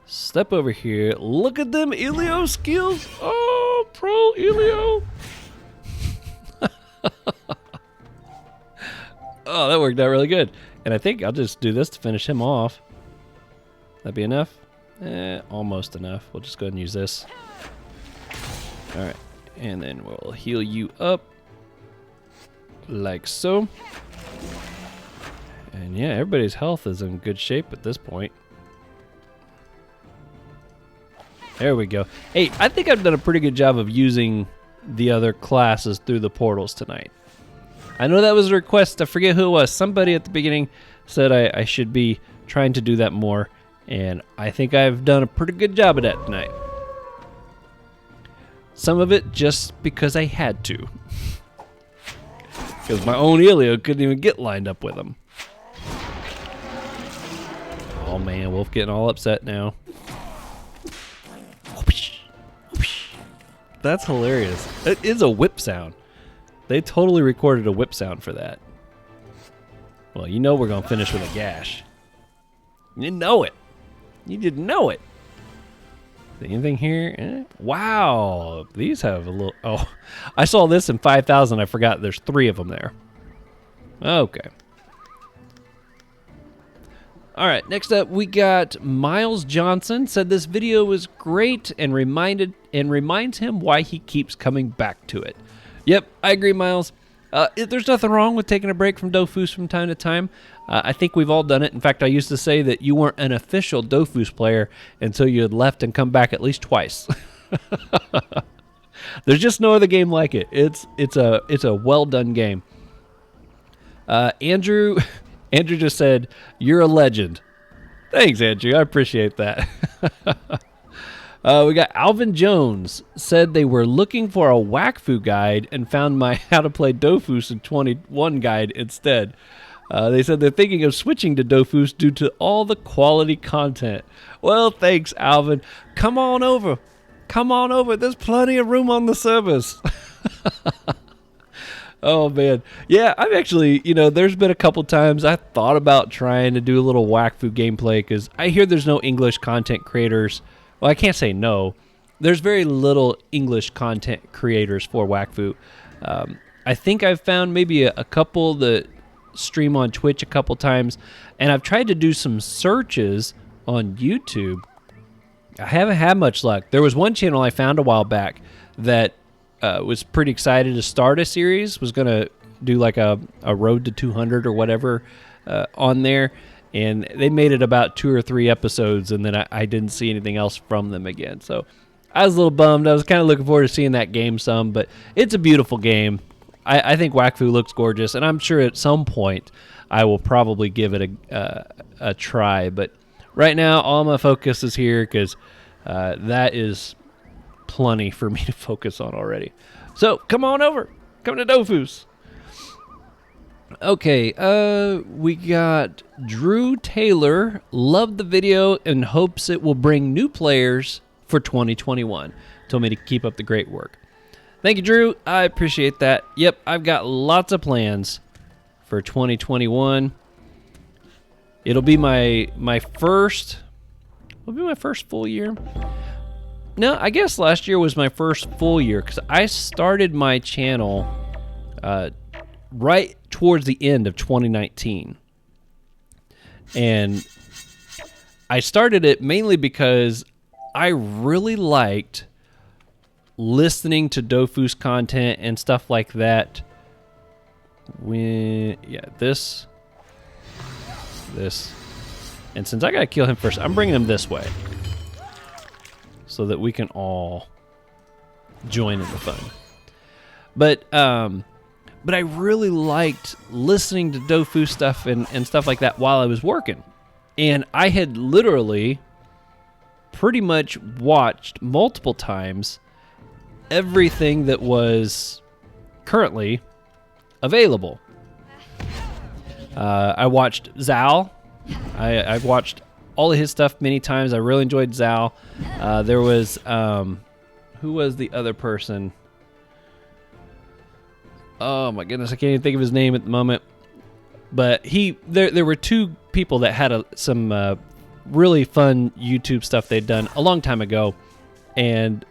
Step over here. Look at them Elio skills. Oh, pro Elio. Oh, that worked out really good. And I think I'll just do this to finish him off. That'd be enough? Almost enough. We'll just go ahead and use this. All right. And then we'll heal you up. Like so. And yeah, everybody's health is in good shape at this point. There we go. Hey, I think I've done a pretty good job of using the other classes through the portals tonight. I know that was a request. I forget who it was. Somebody at the beginning said I should be trying to do that more. And I think I've done a pretty good job of that tonight. Some of it just because I had to. Because my own Elio couldn't even get lined up with him. Oh man, Wolf getting all upset now. That's hilarious. It is a whip sound. They totally recorded a whip sound for that. Well, you know we're going to finish with a gash. You know it. You didn't know it. Anything here? Wow. These have a little... Oh, I saw this in 5,000. I forgot there's 3 of them there. Okay. All right, next up we got Miles Johnson. Said this video was great and reminds him why he keeps coming back to it. Yep, I agree, Miles. There's nothing wrong with taking a break from Dofus from time to time. I think we've all done it. In fact, I used to say that you weren't an official Dofus player until you had left and come back at least twice. There's just no other game like it. It's a well done game. Andrew just said, "You're a legend." Thanks, Andrew. I appreciate that. We got Alvin Jones. Said they were looking for a Wakfu guide and found my How to Play Dofus in 21 guide instead. They said they're thinking of switching to Dofus due to all the quality content. Well, thanks, Alvin. Come on over. There's plenty of room on the servers. Oh, man. Yeah, I've actually, there's been a couple times I thought about trying to do a little Wakfu gameplay because I hear there's no English content creators. Well, I can't say no. There's very little English content creators for Wakfu. I think I've found maybe a couple that stream on Twitch a couple times, and I've tried to do some searches on YouTube. I haven't had much luck. There was one channel I found a while back that was pretty excited to start a series, was going to do like a road to 200 or whatever on there, and they made it about 2 or 3 episodes, and then I didn't see anything else from them again. So I was a little bummed. I was kind of looking forward to seeing that game some, but it's a beautiful game. I think Wakfu looks gorgeous, and I'm sure at some point I will probably give it a try. But right now, all my focus is here because that is plenty for me to focus on already. So come on over. Come to Dofus. Okay, we got Drew Taylor. Loved the video and hopes it will bring new players for 2021. Told me to keep up the great work. Thank you, Drew. I appreciate that. Yep, I've got lots of plans for 2021. It'll be my first full year. No, I guess last year was my first full year because I started my channel right towards the end of 2019. And I started it mainly because I really liked listening to Dofus content and stuff like that. This. And since I gotta kill him first, I'm bringing him this way so that we can all join in the fun. But I really liked listening to Dofus stuff and stuff like that while I was working. And I had literally pretty much watched multiple times everything that was currently available. I watched Zal. I've watched all of his stuff many times. I really enjoyed Zal. There was who was the other person? Oh my goodness, I can't even think of his name at the moment. But there were 2 people that had some really fun YouTube stuff they'd done a long time ago, and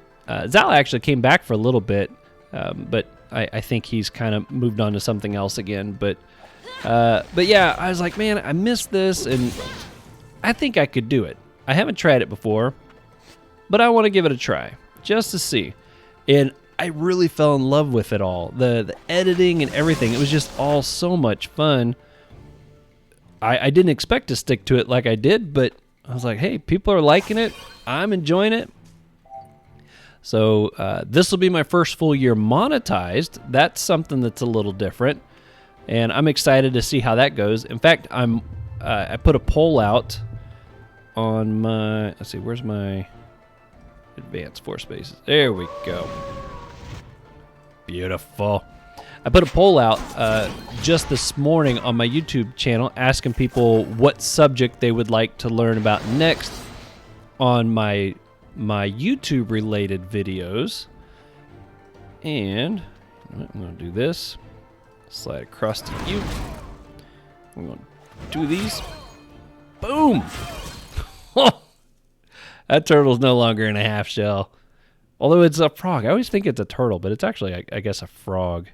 Zal actually came back for a little bit, but I think he's kind of moved on to something else again. But yeah, I was like, man, I missed this, and I think I could do it. I haven't tried it before, but I want to give it a try just to see. And I really fell in love with it all. The editing and everything. It was just all so much fun. I didn't expect to stick to it like I did, but I was like, hey, people are liking it. I'm enjoying it. So this will be my first full year monetized. That's something that's a little different, and I'm excited to see how that goes. In fact, I put a poll out on my, let's see, where's my advanced 4 spaces? There we go. Beautiful. I put a poll out just this morning on my YouTube channel asking people what subject they would like to learn about next on my YouTube related videos. And I'm going to do this. Slide across to you. I'm going to do these. Boom! That turtle's no longer in a half shell. Although it's a frog. I always think it's a turtle, but it's actually, I guess, a frog.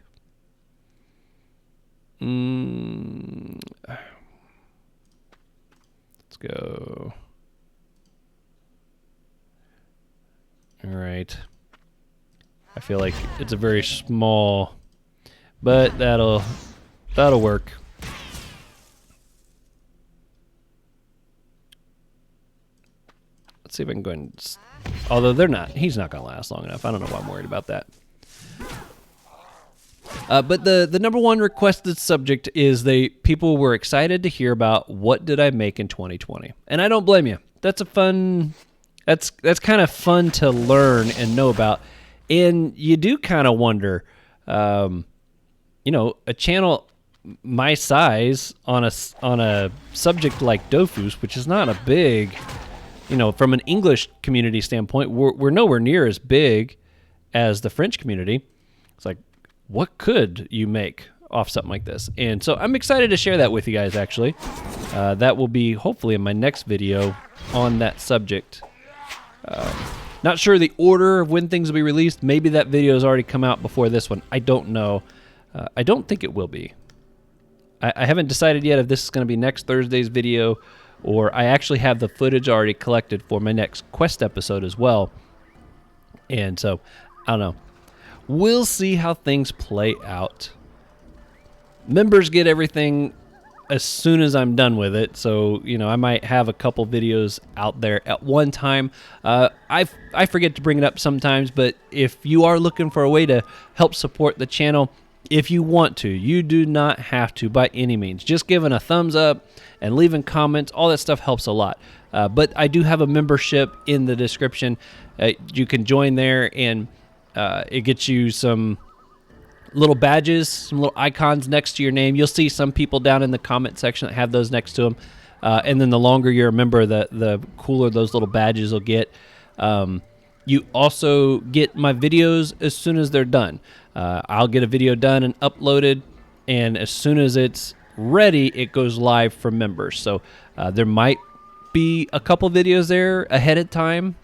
Let's go. All right. I feel like it's a very small, but that'll work. Let's see if I can go ahead and... Although he's not going to last long enough. I don't know why I'm worried about that. But the number one requested subject is people were excited to hear about what did I make in 2020. And I don't blame you. That's kind of fun to learn and know about. And you do kind of wonder, a channel my size on a subject like Dofus, which is not a big... from an English community standpoint, we're nowhere near as big as the French community. It's like, what could you make off something like this? And so I'm excited to share that with you guys, actually. That will be hopefully in my next video on that subject. Not sure the order of when things will be released. Maybe that video has already come out before this one. I don't know. I don't think it will be. I haven't decided yet if this is going to be next Thursday's video, or I actually have the footage already collected for my next Quest episode as well. And so, I don't know. We'll see how things play out. Members get everything as soon as I'm done with it. So, I might have a couple videos out there at one time. I forget to bring it up sometimes, but if you are looking for a way to help support the channel, if you want to, you do not have to by any means. Just giving a thumbs up and leaving comments, all that stuff helps a lot. But I do have a membership in the description. You can join there, and it gets you some little badges, some little icons next to your name. You'll see some people down in the comment section that have those next to them. And then the longer you're a member, the cooler those little badges will get. You also get my videos as soon as they're done. I'll get a video done and uploaded, and as soon as it's ready, it goes live for members. So there might be a couple videos there ahead of time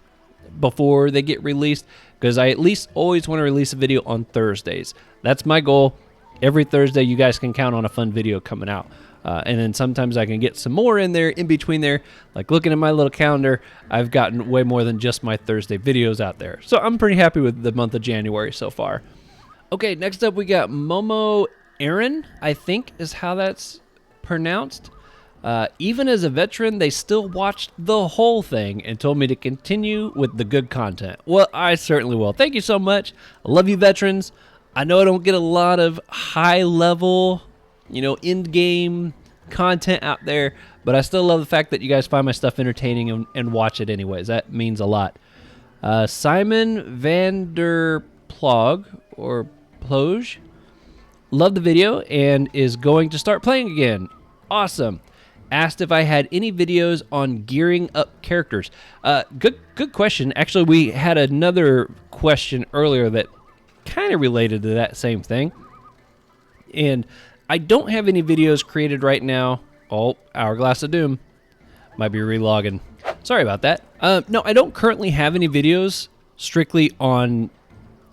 before they get released, because I at least always want to release a video on Thursdays. That's my goal. Every Thursday, you guys can count on a fun video coming out. And then sometimes I can get some more in there, in between there. Like looking at my little calendar, I've gotten way more than just my Thursday videos out there. So I'm pretty happy with the month of January so far. Okay, next up we got Momo Aaron, I think is how that's pronounced. Even as a veteran, they still watched the whole thing and told me to continue with the good content. Well, I certainly will. Thank you so much. I love you, veterans. I know I don't get a lot of high-level, in-game content out there, but I still love the fact that you guys find my stuff entertaining and watch it anyways. That means a lot. Simon Vanderplog, or Ploge, loved the video and is going to start playing again. Awesome. Asked if I had any videos on gearing up characters. Good question. Actually, we had another question earlier that kind of related to that same thing. And I don't have any videos created right now. Oh, Hourglass of Doom. Might be relogging. Sorry about that. No, I don't currently have any videos strictly on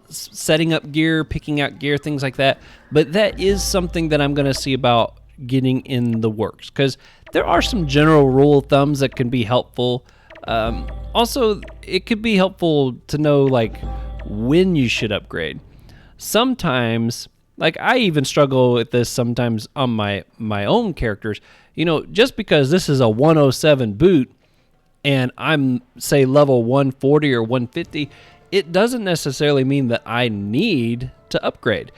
setting up gear, picking out gear, things like that. But that is something that I'm going to see about getting in the works, because there are some general rule of thumbs that can be helpful. Also, it could be helpful to know when you should upgrade. Sometimes, I even struggle with this sometimes on my own characters. Just because this is a 107 boot and I'm, say, level 140 or 150, it doesn't necessarily mean that I need to upgrade.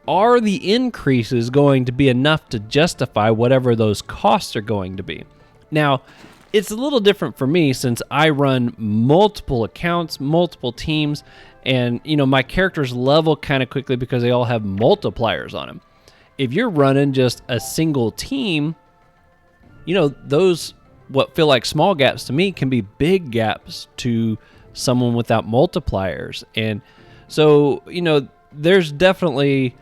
Are the increases going to be enough to justify whatever those costs are going to be? Now, it's a little different for me since I run multiple accounts, multiple teams, and my characters level kind of quickly because they all have multipliers on them. If you're running just a single team, those what feel like small gaps to me can be big gaps to someone without multipliers. And so, there's definitely,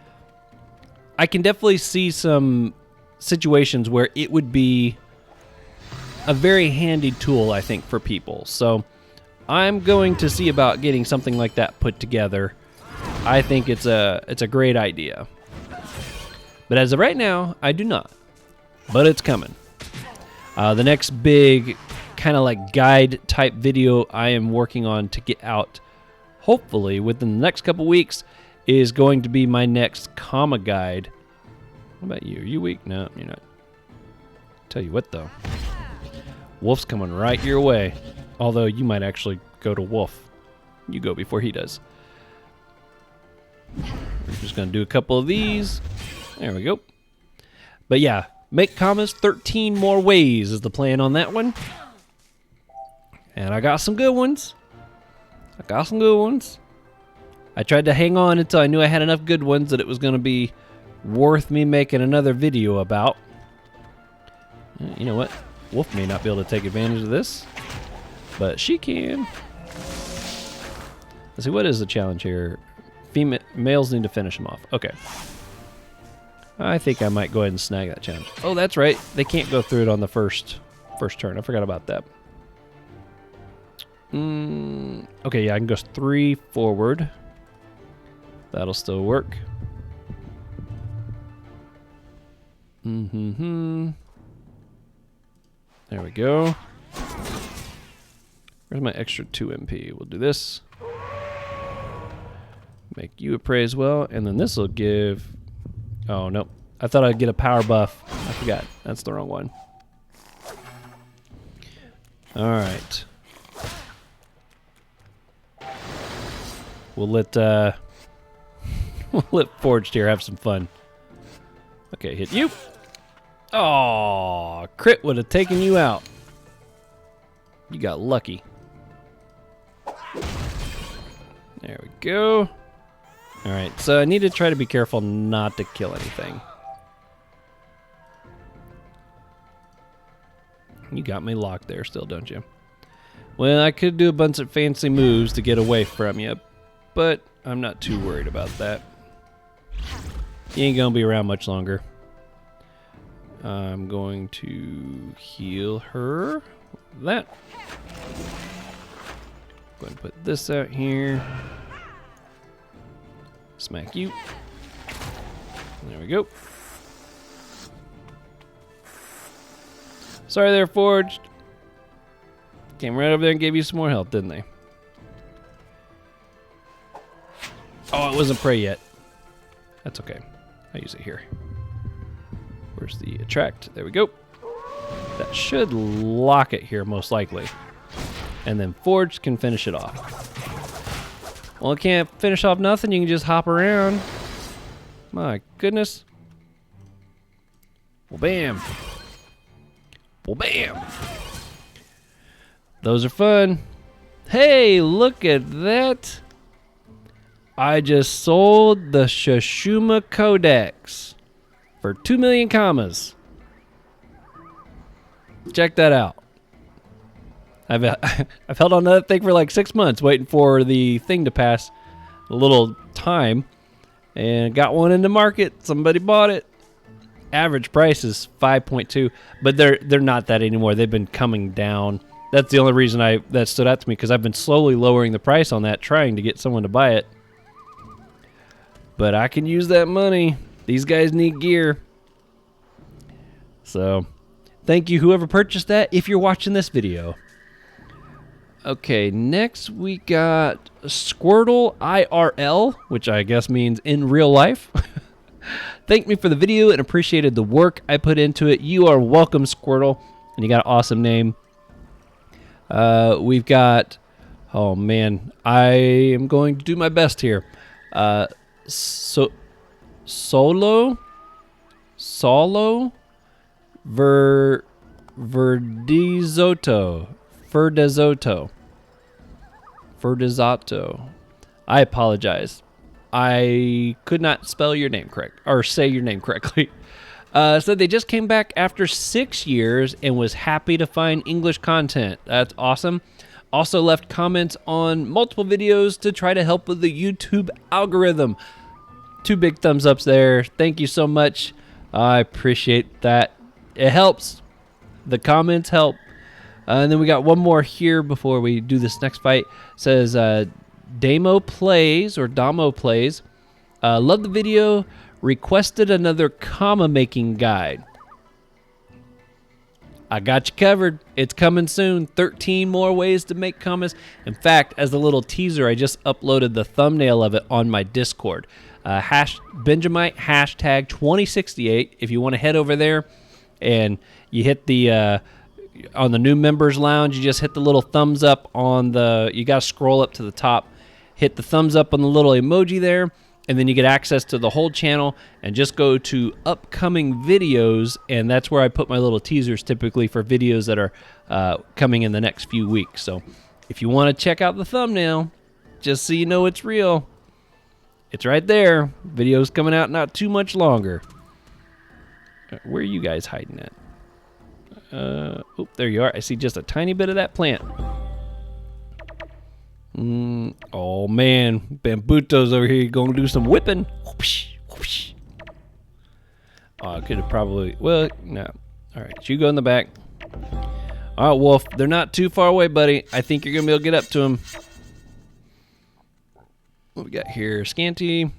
I can definitely see some situations where it would be a very handy tool, I think, for people. So I'm going to see about getting something like that put together. I think it's a great idea. But as of right now, I do not. But it's coming. The next big kind of like guide type video I am working on to get out, hopefully within the next couple weeks, is going to be my next comma guide. What about you? Are you weak? No, you're not. Tell you what though, Wolf's coming right your way. Although you might actually go to Wolf. You go before he does. We're just gonna do a couple of these. There we go. But yeah, make commas 13 more ways is the plan on that one. And I got some good ones. I tried to hang on until I knew I had enough good ones that it was gonna be worth me making another video about. You know what? Wolf may not be able to take advantage of this, but she can. Let's see, what is the challenge here? Males need to finish them off. Okay. I think I might go ahead and snag that challenge. Oh, that's right. They can't go through it on the first turn. I forgot about that. Okay, yeah, I can go 3 forward. That'll still work. There we go. Where's my extra 2 MP? We'll do this. Make you a prey as well, and then this will give... Oh, no. I thought I'd get a power buff. I forgot. That's the wrong one. Alright. We'll let Forged here have some fun. Okay, hit you. Oh, crit would have taken you out. You got lucky. There we go. Alright, so I need to try to be careful not to kill anything. You got me locked there still, don't you? Well, I could do a bunch of fancy moves to get away from you, but I'm not too worried about that. You ain't gonna be around much longer. I'm going to heal her. That. Go ahead and put this out here. Smack you. There we go. Sorry there, Forged. Came right over there and gave you some more help, didn't they? Oh, it wasn't prey yet. That's okay. I'll use it here. Where's the attract? There we go. That should lock it here, most likely. And then Forged can finish it off. Well, it can't finish off nothing. You can just hop around. My goodness. Well, bam. Well, bam. Those are fun. Hey, look at that. I just sold the Shishuma Codex for 2 million commas. Check that out. I've held on to that thing for like 6 months waiting for the thing to pass a little time, and got one in the market. Somebody bought it. Average price is 5.2, but they're not that anymore. They've been coming down. That's the only reason that stood out to me, because I've been slowly lowering the price on that, trying to get someone to buy it. But I can use that money. These guys need gear. So, thank you whoever purchased that if you're watching this video. Okay, next we got Squirtle IRL, which I guess means in real life. Thanked me for the video and appreciated the work I put into it. You are welcome, Squirtle. And you got an awesome name. We've got... Oh, man. I am going to do my best here. Solo Verdizotto. I apologize. I could not spell your name correct, or say your name correctly. So they just came back after 6 years and was happy to find English content. That's awesome. Also left comments on multiple videos to try to help with the YouTube algorithm. 2 big thumbs ups there. Thank you so much. I appreciate that. It helps. The comments help. And then we got one more here before we do this next fight. It says Damo Plays. Love the video. Requested another comma making guide. I got you covered. It's coming soon. 13 more ways to make comments. In fact, as a little teaser, I just uploaded the thumbnail of it on my Discord. Benjamight hashtag 2068. If you want to head over there and you hit the on the new members lounge, you just hit the little thumbs up on the, you got to scroll up to the top, hit the thumbs up on the little emoji there, and then you get access to the whole channel, and just go to upcoming videos, and that's where I put my little teasers typically for videos that are coming in the next few weeks. So if you want to check out the thumbnail, just so you know it's real, it's right there. Videos coming out not too much longer. Where are you guys hiding at? Oh, there you are. I see just a tiny bit of that plant. Oh, man. Bambuto's over here going to do some whipping. Whoosh, whoosh. Oh, I could have probably... Well, no. All right, you go in the back. All right, Wolf. They're not too far away, buddy. I think you're going to be able to get up to them. What we got here? Scanty.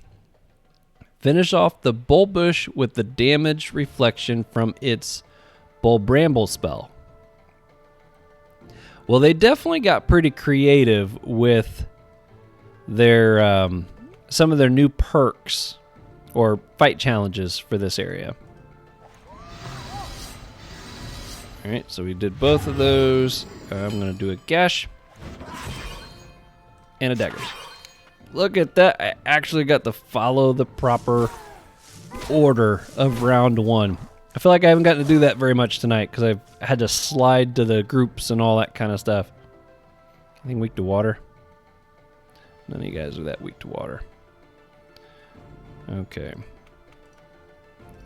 Finish off the bulbush with the damage reflection from its Bulbramble spell. Well, they definitely got pretty creative with their some of their new perks or fight challenges for this area. All right, so we did both of those. I'm going to do a gash and a daggers. Look at that. I actually got to follow the proper order of round one. I feel like I haven't gotten to do that very much tonight because I've had to slide to the groups and all that kind of stuff. Anything weak to water? None of you guys are that weak to water. Okay.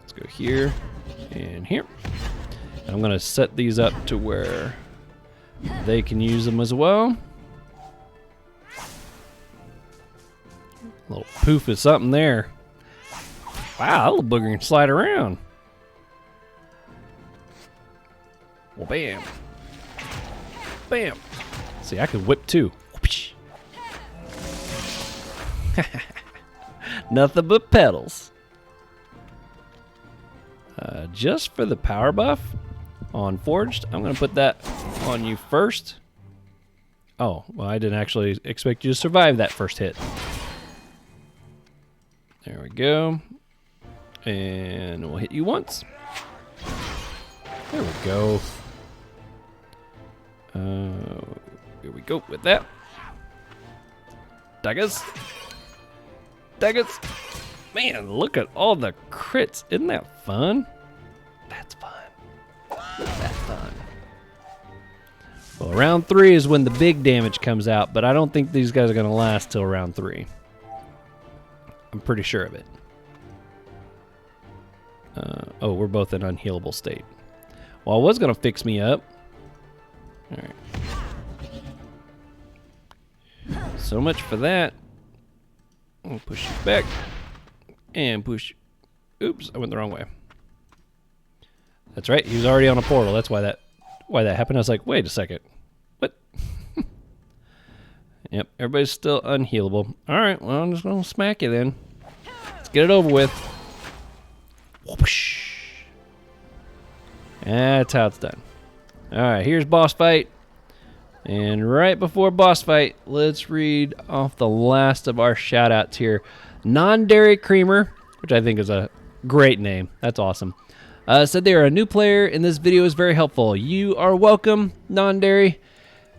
Let's go here and here. And I'm going to set these up to where they can use them as well. A little poof of something there. Wow, that little booger can slide around. Well, bam. Bam. See, I could whip too. Nothing but pedals. Just for the power buff on Forged, I'm going to put that on you first. Oh, well, I didn't actually expect you to survive that first hit. There we go. And we'll hit you once. There we go. Here we go with that. Daggers. Daggers. Man, look at all the crits. Isn't that fun? That's fun. That's fun. Well, round 3 is when the big damage comes out, but I don't think these guys are going to last till round 3. I'm pretty sure of it. Oh, we're both in unhealable state. Well, I was going to fix me up. All right. So much for that. I'll push you back. And push. Oops, I went the wrong way. That's right. He was already on a portal. That's why that happened. I was like, wait a second. What? Yep, everybody's still unhealable. All right, well, I'm just going to smack you then. Let's get it over with. Whoosh. That's how it's done. All right, here's boss fight. And right before boss fight, let's read off the last of our shout-outs here. Non-Dairy Creamer, which I think is a great name. That's awesome. Said they are a new player, and this video is very helpful. You are welcome, Non-Dairy.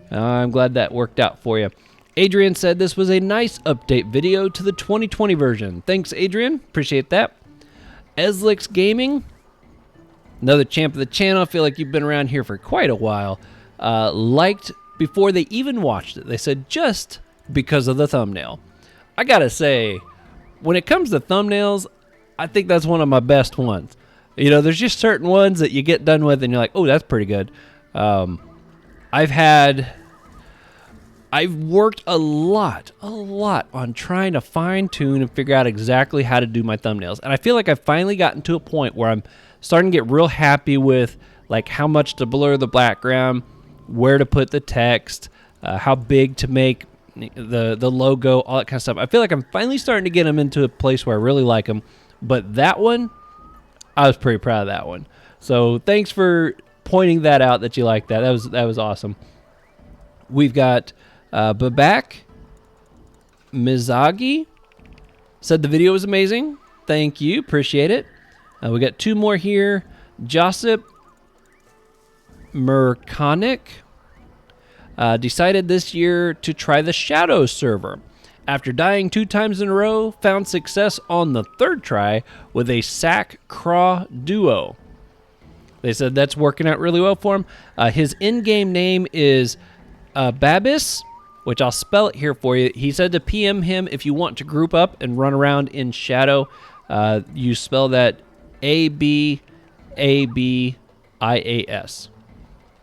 I'm glad that worked out for you. Adrian said this was a nice update video to the 2020 version. Thanks, Adrian. Appreciate that. Eslix Gaming, another champ of the channel. I feel like you've been around here for quite a while. Liked before they even watched it. They said just because of the thumbnail. I gotta say, when it comes to thumbnails, I think that's one of my best ones. You know, there's just certain ones that you get done with and you're like, oh, that's pretty good. I've worked a lot on trying to fine tune and figure out exactly how to do my thumbnails. And I feel like I've finally gotten to a point where I'm starting to get real happy with like how much to blur the background, where to put the text, how big to make the logo, all that kind of stuff. I feel like I'm finally starting to get them into a place where I really like them. But that one, I was pretty proud of that one. So thanks for pointing that out that you like that. That was awesome. We've got Babak Mizagi said the video was amazing. Thank you, appreciate it. We got 2 more here. Josip Merconic decided this year to try the Shadow server. After dying 2 times in a row, found success on the 3rd try with a Sac-Craw duo. They said that's working out really well for him. His in-game name is Babis, which I'll spell it here for you. He said to PM him if you want to group up and run around in Shadow. You spell that A-B-A-B-I-A-S.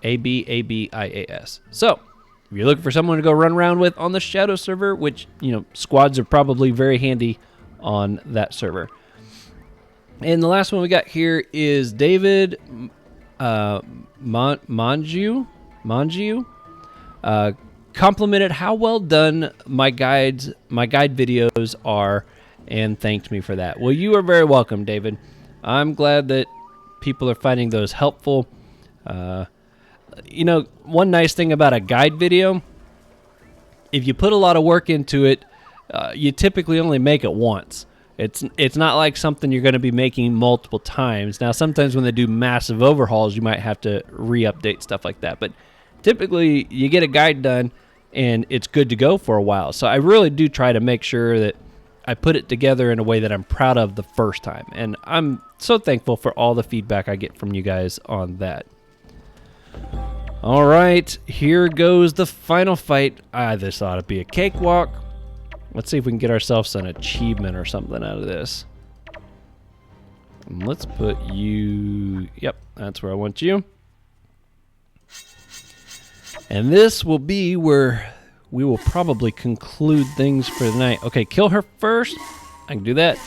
A-B-A-B-I-A-S. So, if you're looking for someone to go run around with on the Shadow server, which, you know, squads are probably very handy on that server. And the last one we got here is David Mangiu. Complimented how well done my guide videos are and thanked me for that. Well, you are very welcome, David. I'm glad that people are finding those helpful. You know, one nice thing about a guide video, if you put a lot of work into it, you typically only make it once. It's not like something you're going to be making multiple times. Now, sometimes when they do massive overhauls, you might have to re-update stuff like that. But typically, you get a guide done, and it's good to go for a while. So I really do try to make sure that I put it together in a way that I'm proud of the first time. And I'm so thankful for all the feedback I get from you guys on that. All right, here goes the final fight. This ought to be a cakewalk. Let's see if we can get ourselves an achievement or something out of this. And let's put you... Yep, that's where I want you. And this will be where we will probably conclude things for the night. Okay, kill her first. I can do that.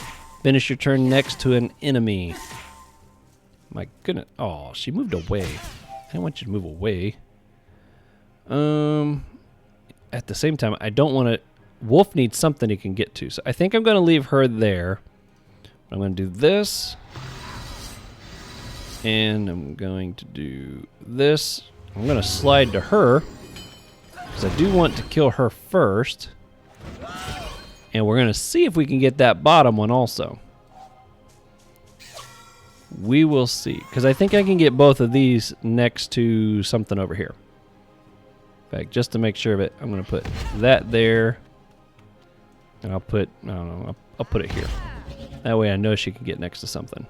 Finish your turn next to an enemy. My goodness. Oh, she moved away. I don't want you to move away. At the same time, I don't want to... Wolf needs something he can get to. So I think I'm going to leave her there. I'm going to do this. And I'm going to do this. I'm going to slide to her. Because I do want to kill her first. And we're going to see if we can get that bottom one also. We will see. Because I think I can get both of these next to something over here. In fact, just to make sure of it, I'm going to put that there. And I'll put, I don't know, I'll put it here. That way I know she can get next to something.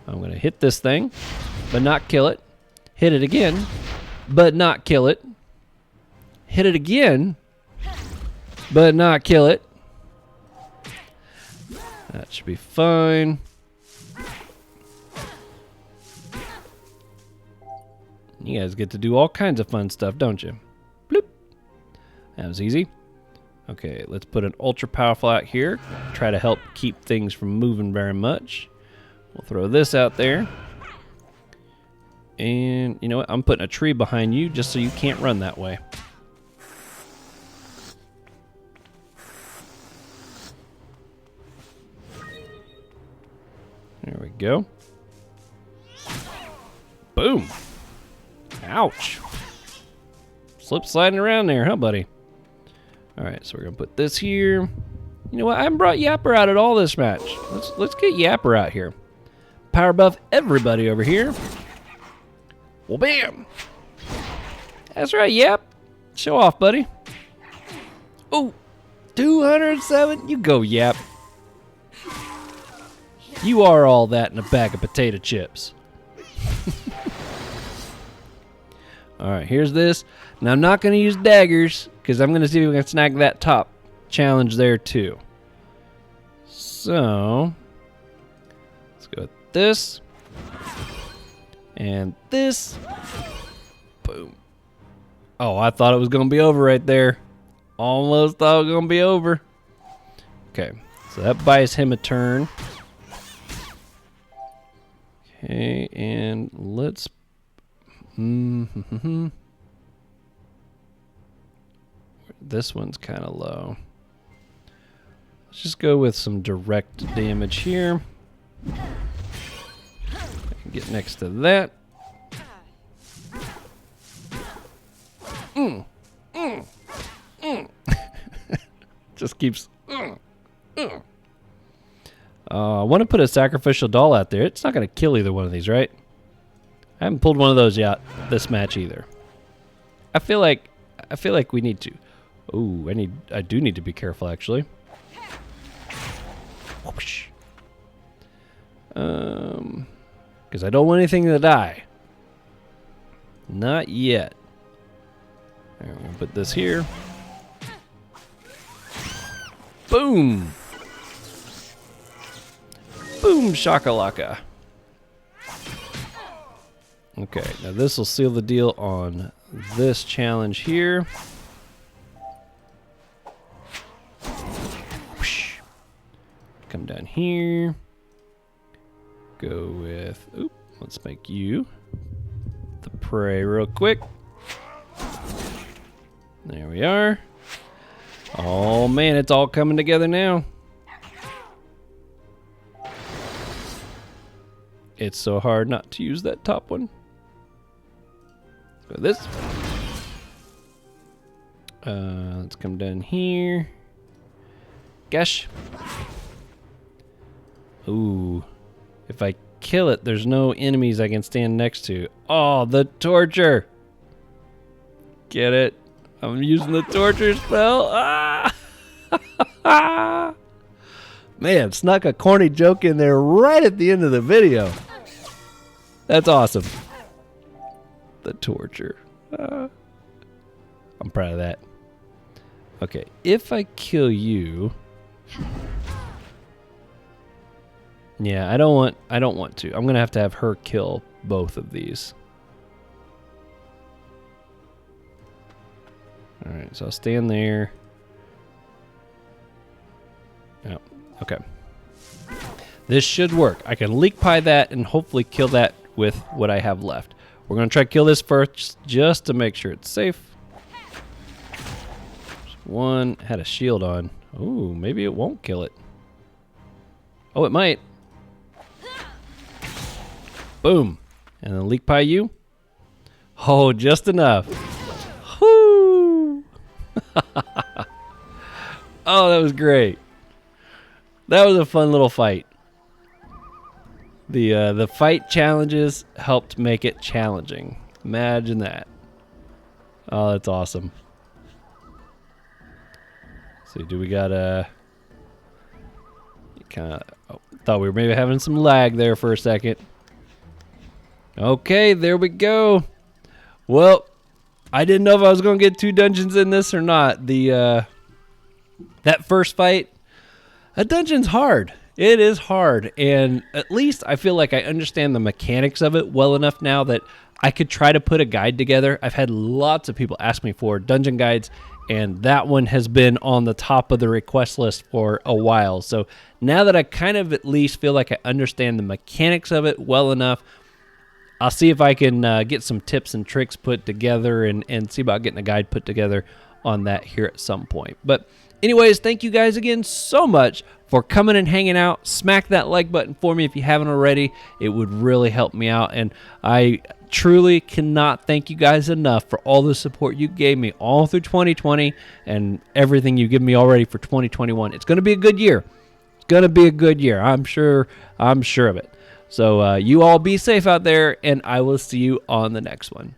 I'm going to hit this thing, but not kill it. Hit it again, but not kill it. Hit it again, but not kill it. That should be fine. You guys get to do all kinds of fun stuff, don't you? Bloop. That was easy. Okay, let's put an ultra powerful out here. Try to help keep things from moving very much. We'll throw this out there. And you know what? I'm putting a tree behind you just so you can't run that way. There we go. Boom. Ouch. Slip sliding around there, huh, buddy? All right, so we're gonna put this here. You know what? I haven't brought Yapper out at all this match. Let's get Yapper out here. Power buff everybody over here. Well, bam. That's right, Yap. Show off, buddy. Oh, 207. You go, Yap. You are all that in a bag of potato chips. All right, here's this. Now, I'm not going to use daggers because I'm going to see if we can snag that top challenge there, too. So, let's go with this. And this. Boom. Oh, I thought it was going to be over right there. Almost thought it was going to be over. Okay, so that buys him a turn. Okay, and let's... This one's kind of low. Let's just go with some direct damage here. I can get next to that. Just keeps... I want to put a sacrificial doll out there. It's not going to kill either one of these, right? I haven't pulled one of those yet this match either. I feel like we need to. Ooh, I do need to be careful actually. Whoosh. Because I don't want anything to die. Not yet. I'm gonna put this here. Boom. Boom shakalaka. Okay, now this will seal the deal on this challenge here. Whoosh. Come down here. Go with, oop, let's make you the prey real quick. There we are. Oh man, it's all coming together now. It's so hard not to use that top one. Go this. Let's come down here. Gosh. Ooh. If I kill it, there's no enemies I can stand next to. Oh, the torture. Get it? I'm using the torture spell. Ah! Man, snuck a corny joke in there right at the end of the video. That's awesome. The torture. I'm proud of that. Okay, if I kill you... Yeah, I don't want to. I'm gonna have to have her kill both of these. Alright, so I'll stand there. Yep, okay. This should work. I can leak pie that and hopefully kill that with what I have left. We're gonna try to kill this first just to make sure it's safe. One had a shield on. Ooh, maybe it won't kill it. Oh, it might. Boom. And then leak pie you. Oh, just enough. Whoo! Oh, that was great. That was a fun little fight. The fight challenges helped make it challenging. Imagine that. Oh, that's awesome. So do we got a... Kind of... Oh, thought we were maybe having some lag there for a second. Okay, there we go. Well, I didn't know if I was going to get 2 dungeons in this or not. That first fight, a dungeon's hard. It is hard, and at least I feel like I understand the mechanics of it well enough now that I could try to put a guide together. I've had lots of people ask me for dungeon guides, and that one has been on the top of the request list for a while. So now that I kind of at least feel like I understand the mechanics of it well enough, I'll see if I can get some tips and tricks put together and see about getting a guide put together on that here at some point. But anyways, thank you guys again so much for coming and hanging out. Smack that like button for me if you haven't already. It would really help me out, and I truly cannot thank you guys enough for all the support you gave me all through 2020 and everything you give me already for 2021. It's going to be a good year. It's going to be a good year. I'm sure of it. So you all be safe out there, and I will see you on the next one.